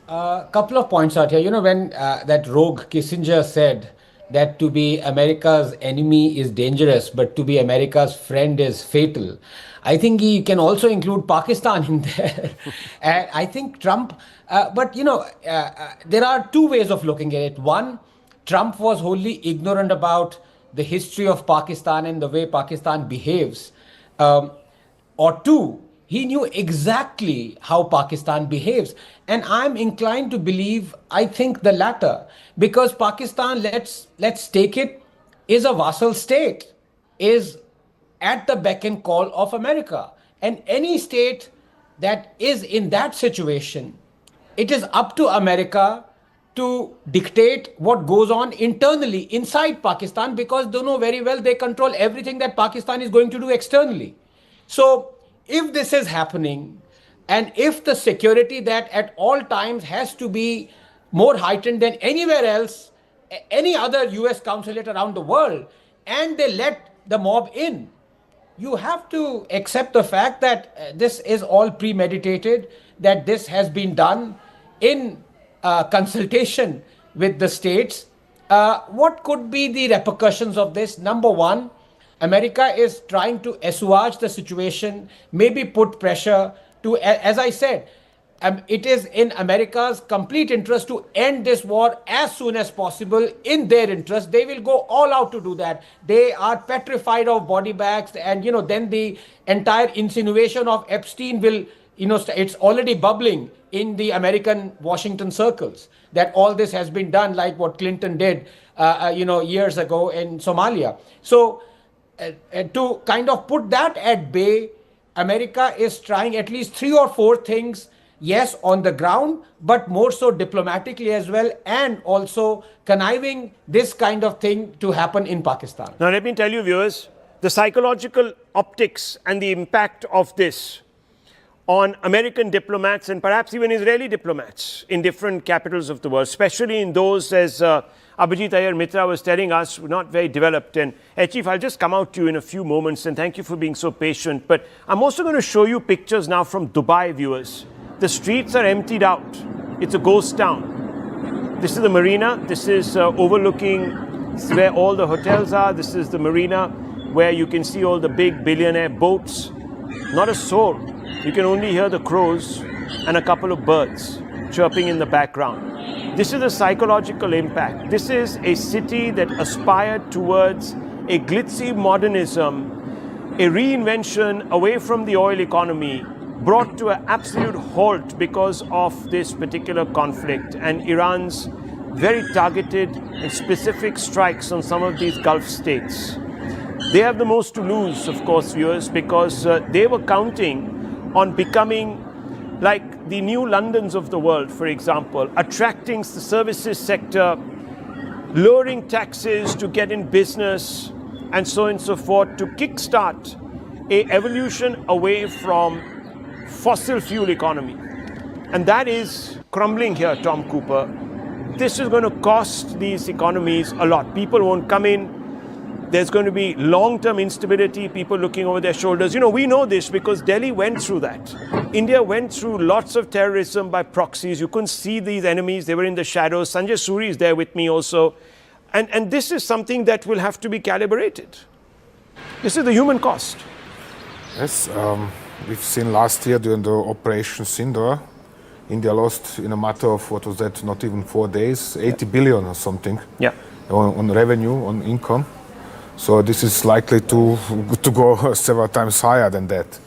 A couple of points out here. When that rogue Kissinger said that to be America's enemy is dangerous, but to be America's friend is fatal, I think he can also include Pakistan in there. And I think Trump, there are two ways of looking at it. One, Trump was wholly ignorant about the history of Pakistan and the way Pakistan behaves. Or two, he knew exactly how Pakistan behaves. And I'm inclined to believe, I think the latter, because Pakistan, let's take it, is a vassal state, is at the beck and call of America. And any state that is in that situation, it is up to America to dictate what goes on internally inside Pakistan, because they know very well they control everything that Pakistan is going to do externally. So if this is happening, and if the security that at all times has to be more heightened than anywhere else, any other US consulate around the world, and they let the mob in, you have to accept the fact that this is all premeditated, that this has been done in consultation with the states. What could be the repercussions of this? Number one, America is trying to assuage the situation, maybe put pressure to, as I said, it is in America's complete interest to end this war as soon as possible. In their interest, they will go all out to do that. They are petrified of body bags, and then the entire insinuation of Epstein will, it's already bubbling in the American Washington circles that all this has been done, like what Clinton did, years ago in Somalia. So to kind of put that at bay, America is trying at least 3 or 4 things. Yes, on the ground, but more so diplomatically as well, and also conniving this kind of thing to happen in Pakistan. Now, let me tell you, viewers, the psychological optics and the impact of this on American diplomats and perhaps even Israeli diplomats in different capitals of the world, especially in those, as Abhijit Iyer Mitra was telling us, not very developed. And Chief, I'll just come out to you in a few moments, and thank you for being so patient. But I'm also going to show you pictures now from Dubai, viewers. The streets are emptied out. It's a ghost town. This is the marina. This is overlooking where all the hotels are. This is the marina where you can see all the big billionaire boats. Not a soul. You can only hear the crows and a couple of birds chirping in the background. This is the psychological impact. This is a city that aspired towards a glitzy modernism, a reinvention away from the oil economy, brought to an absolute halt because of this particular conflict and Iran's very targeted and specific strikes on some of these Gulf states. They have the most to lose, of course, viewers, because they were counting on becoming like the new Londons of the world, for example, attracting the services sector, lowering taxes to get in business, and so on and so forth, to kickstart an evolution away from fossil fuel economy. And that is crumbling here, Tom Cooper. This is going to cost these economies a lot. People won't come in. There's going to be long-term instability, people looking over their shoulders. We know this because Delhi went through that. India went through lots of terrorism by proxies. You couldn't see these enemies. They were in the shadows. Sanjay Suri is there with me also. And this is something that will have to be calibrated. This is the human cost. Yes, we've seen last year during the Operation Sindhar, India lost in a matter of, what was that, not even 4 days, 80 billion or something on revenue, on income. So this is likely to go several times higher than that.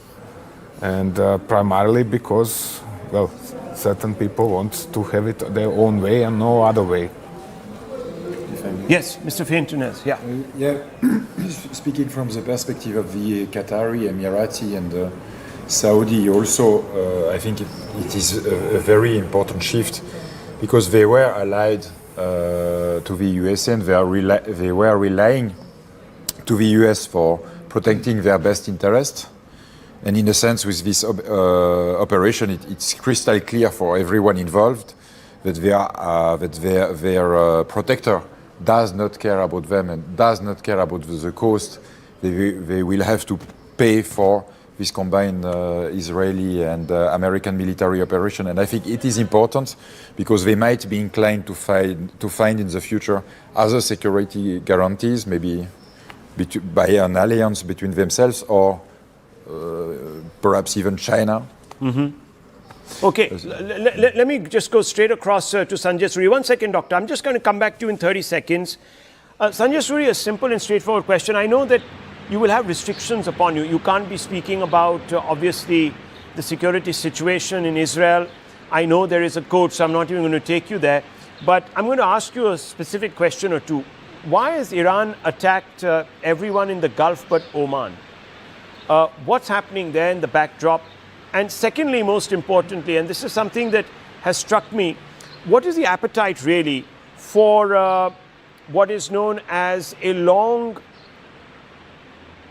And primarily because, well, certain people want to have it their own way and no other way. Yes, Mr. Fintunez, Speaking from the perspective of the Qatari, Emirati and Saudi also, I think it is a very important shift because they were allied to the US and they were relying to the US for protecting their best interest. And in a sense, with this operation, it's crystal clear for everyone involved that their protector does not care about them and does not care about the cost. They will have to pay for this combined Israeli and American military operation. And I think it is important because they might be inclined to find in the future other security guarantees, maybe by an alliance between themselves or perhaps even China. Okay, let me just go straight across to Sanjay Suri. 1 second, Doctor. I'm just going to come back to you in 30 seconds. Sanjay Suri, a simple and straightforward question. I know that you will have restrictions upon you. You can't be speaking about, obviously, the security situation in Israel. I know there is a code, so I'm not even going to take you there. But I'm going to ask you a specific question or two. Why has Iran attacked everyone in the Gulf but Oman? What's happening there in the backdrop? And secondly, most importantly, and this is something that has struck me, what is the appetite really for what is known as a long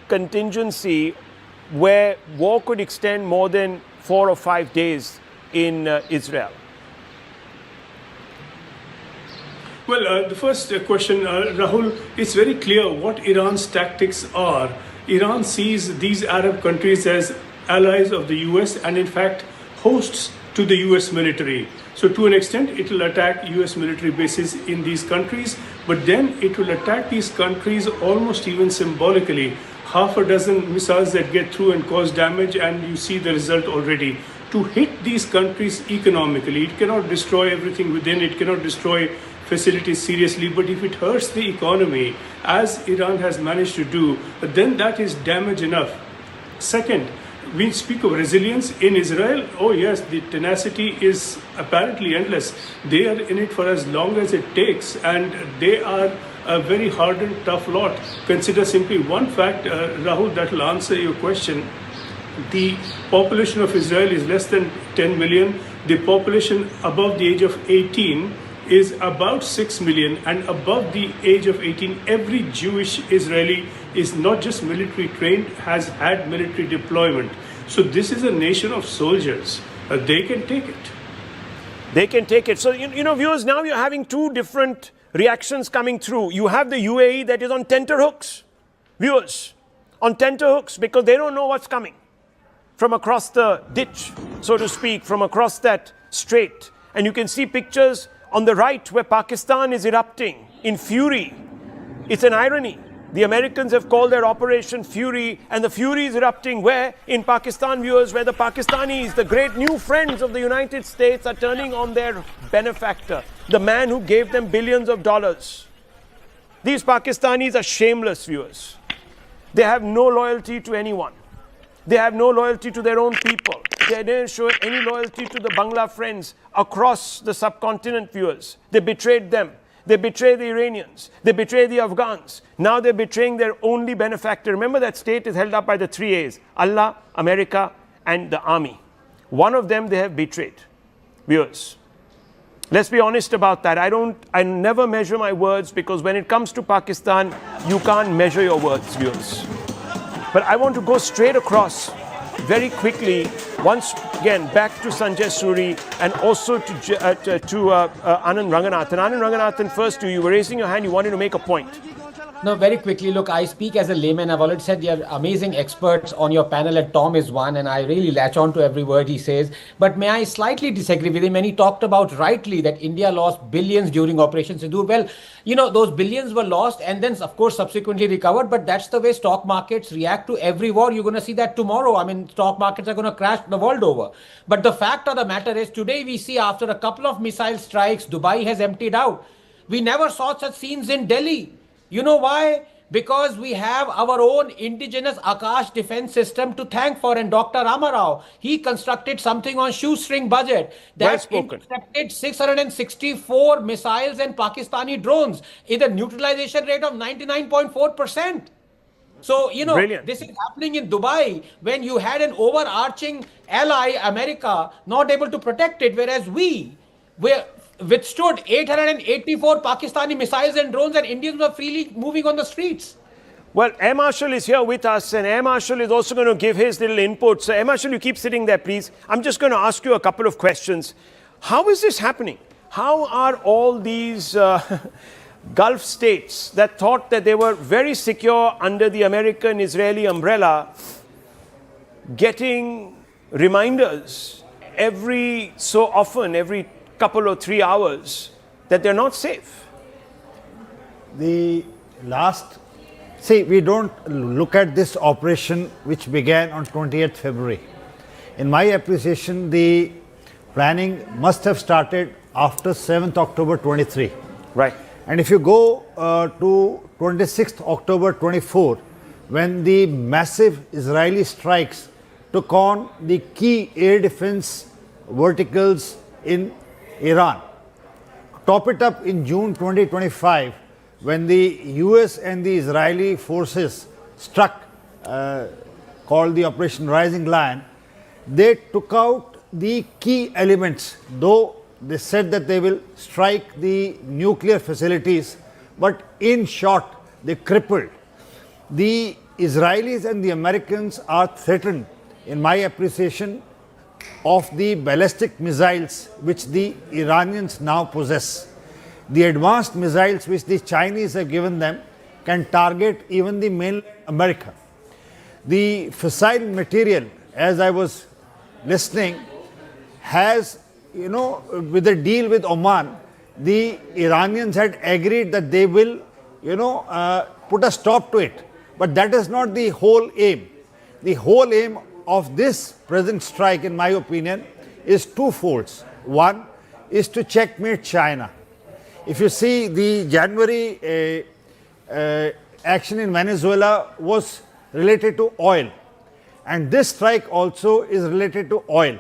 contingency where war could extend more than 4 or 5 days in Israel? Well, the first question, Rahul, it's very clear what Iran's tactics are. Iran sees these Arab countries as allies of the US and in fact hosts to the US military. So to an extent it will attack US military bases in these countries, but then it will attack these countries almost even symbolically. Half a dozen missiles that get through and cause damage, and you see the result already. To hit these countries economically, it cannot destroy everything within, it cannot destroy facilities seriously, but if it hurts the economy, as Iran has managed to do, then that is damage enough. Second, we speak of resilience in Israel. Oh yes, the tenacity is apparently endless. They are in it for as long as it takes, and they are a very hardened, tough lot. Consider simply one fact, Rahul, that will answer your question. The population of Israel is less than 10 million. The population above the age of 18 is about 6 million, and above the age of 18, every Jewish Israeli is not just military trained, has had military deployment. So this is a nation of soldiers. They can take it. They can take it. So, you know, viewers, now you're having two different reactions coming through. You have the UAE that is on tenterhooks, viewers, on tenterhooks, because they don't know what's coming from across the ditch, so to speak, from across that strait. And you can see pictures on the right where Pakistan is erupting in fury. It's an irony. The Americans have called their Operation Fury, and the fury is erupting where? In Pakistan, viewers, where the Pakistanis, the great new friends of the United States, are turning on their benefactor, the man who gave them billions of dollars. These Pakistanis are shameless, viewers. They have no loyalty to anyone. They have no loyalty to their own people. They didn't show any loyalty to the Bangla friends across the subcontinent, viewers. They betrayed them. They betrayed the Iranians. They betrayed the Afghans. Now they're betraying their only benefactor. Remember, that state is held up by the 3 A's: Allah, America, and the army. One of them they have betrayed. Viewers, let's be honest about that. I never measure my words, because when it comes to Pakistan, you can't measure your words, viewers. But I want to go straight across very quickly, once again, back to Sanjay Suri and also to Anand Ranganathan. Anand Ranganathan, first to you. You were raising your hand. You wanted to make a point. No, very quickly. Look, I speak as a layman. I've already said you're amazing experts on your panel, and Tom is one, and I really latch on to every word he says. But may I slightly disagree with him when he talked about rightly that India lost billions during Operation Sindoor. Well, you know, those billions were lost and then, of course, subsequently recovered. But that's the way stock markets react to every war. You're going to see that tomorrow. I mean, stock markets are going to crash the world over. But the fact of the matter is, today we see after a couple of missile strikes, Dubai has emptied out. We never saw such scenes in Delhi. You know why? Because we have our own indigenous Akash defense system to thank for. And Dr. Ramarao, he constructed something on shoestring budget that intercepted 664 missiles and Pakistani drones in a neutralization rate of 99.4%. So, you know, this is happening in Dubai when you had an overarching ally, America, not able to protect it, whereas we withstood 884 Pakistani missiles and drones, and Indians were freely moving on the streets. Well, Air Marshal is here with us, and Air Marshal is also going to give his little input. So, Air Marshal, you keep sitting there, please. I'm just going to ask you a couple of questions. How is this happening? How are all these Gulf states that thought that they were very secure under the American-Israeli umbrella getting reminders every so often, every couple or 3 hours, that they're not safe? We don't look at this operation which began on 28th February. In my appreciation, the planning must have started after 7th October 23. Right. And if you go to 26th October 24, when the massive Israeli strikes took on the key air defense verticals in Iran. Top it up in June 2025, when the US and the Israeli forces struck, called the Operation Rising Lion. They took out the key elements, though They said that they will strike the nuclear facilities, but in short, they crippled. The Israelis and the Americans are threatened, in my appreciation, of the ballistic missiles which the Iranians now possess. The advanced missiles which the Chinese have given them can target even the mainland America. The fissile material, as I was listening, has, with the deal with Oman, the Iranians had agreed that they will, put a stop to it. But that is not the whole aim. The whole aim of this present strike, in my opinion, is twofold. One is to checkmate China. If you see, the January action in Venezuela was related to oil, and this strike also is related to oil.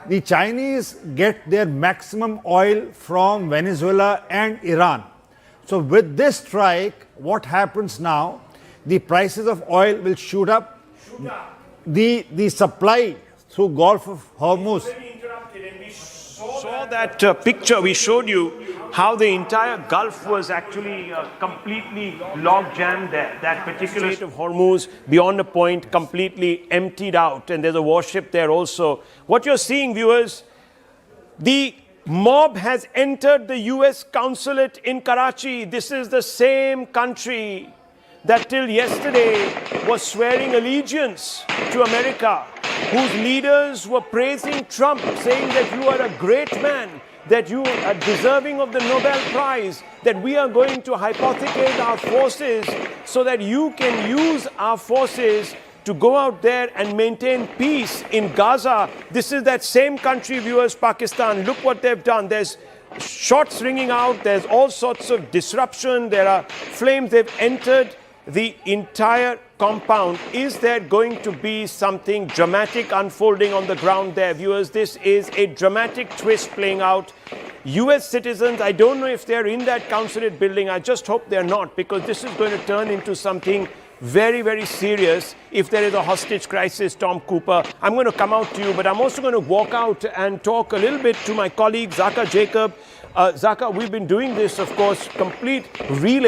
The Chinese get their maximum oil from Venezuela and Iran. So with this strike, what happens now? The prices of oil will shoot up. The supply through Gulf of Hormuz. Saw that picture we showed you, how the entire Gulf was actually completely log jammed there. That particular Strait of Hormuz, beyond a point, completely emptied out, and there's a warship there also. What you're seeing, viewers, the mob has entered the US consulate in Karachi. This is the same country that till yesterday was swearing allegiance to America, whose leaders were praising Trump, saying that you are a great man, that you are deserving of the Nobel Prize, that we are going to hypothecate our forces so that you can use our forces to go out there and maintain peace in Gaza. This is that same country, viewers, Pakistan. Look what they've done. There's shots ringing out. There's all sorts of disruption. There are flames. They've entered the entire compound. Is there going to be something dramatic unfolding on the ground there, viewers? This is a dramatic twist playing out. US citizens, I don't know if they're in that consulate building. I just hope they're not, because this is going to turn into something very, very serious if there is a hostage crisis, Tom Cooper. I'm going to come out to you, but I'm also going to walk out and talk a little bit to my colleague, Zaka Jacob. Zaka, we've been doing this, of course, complete relay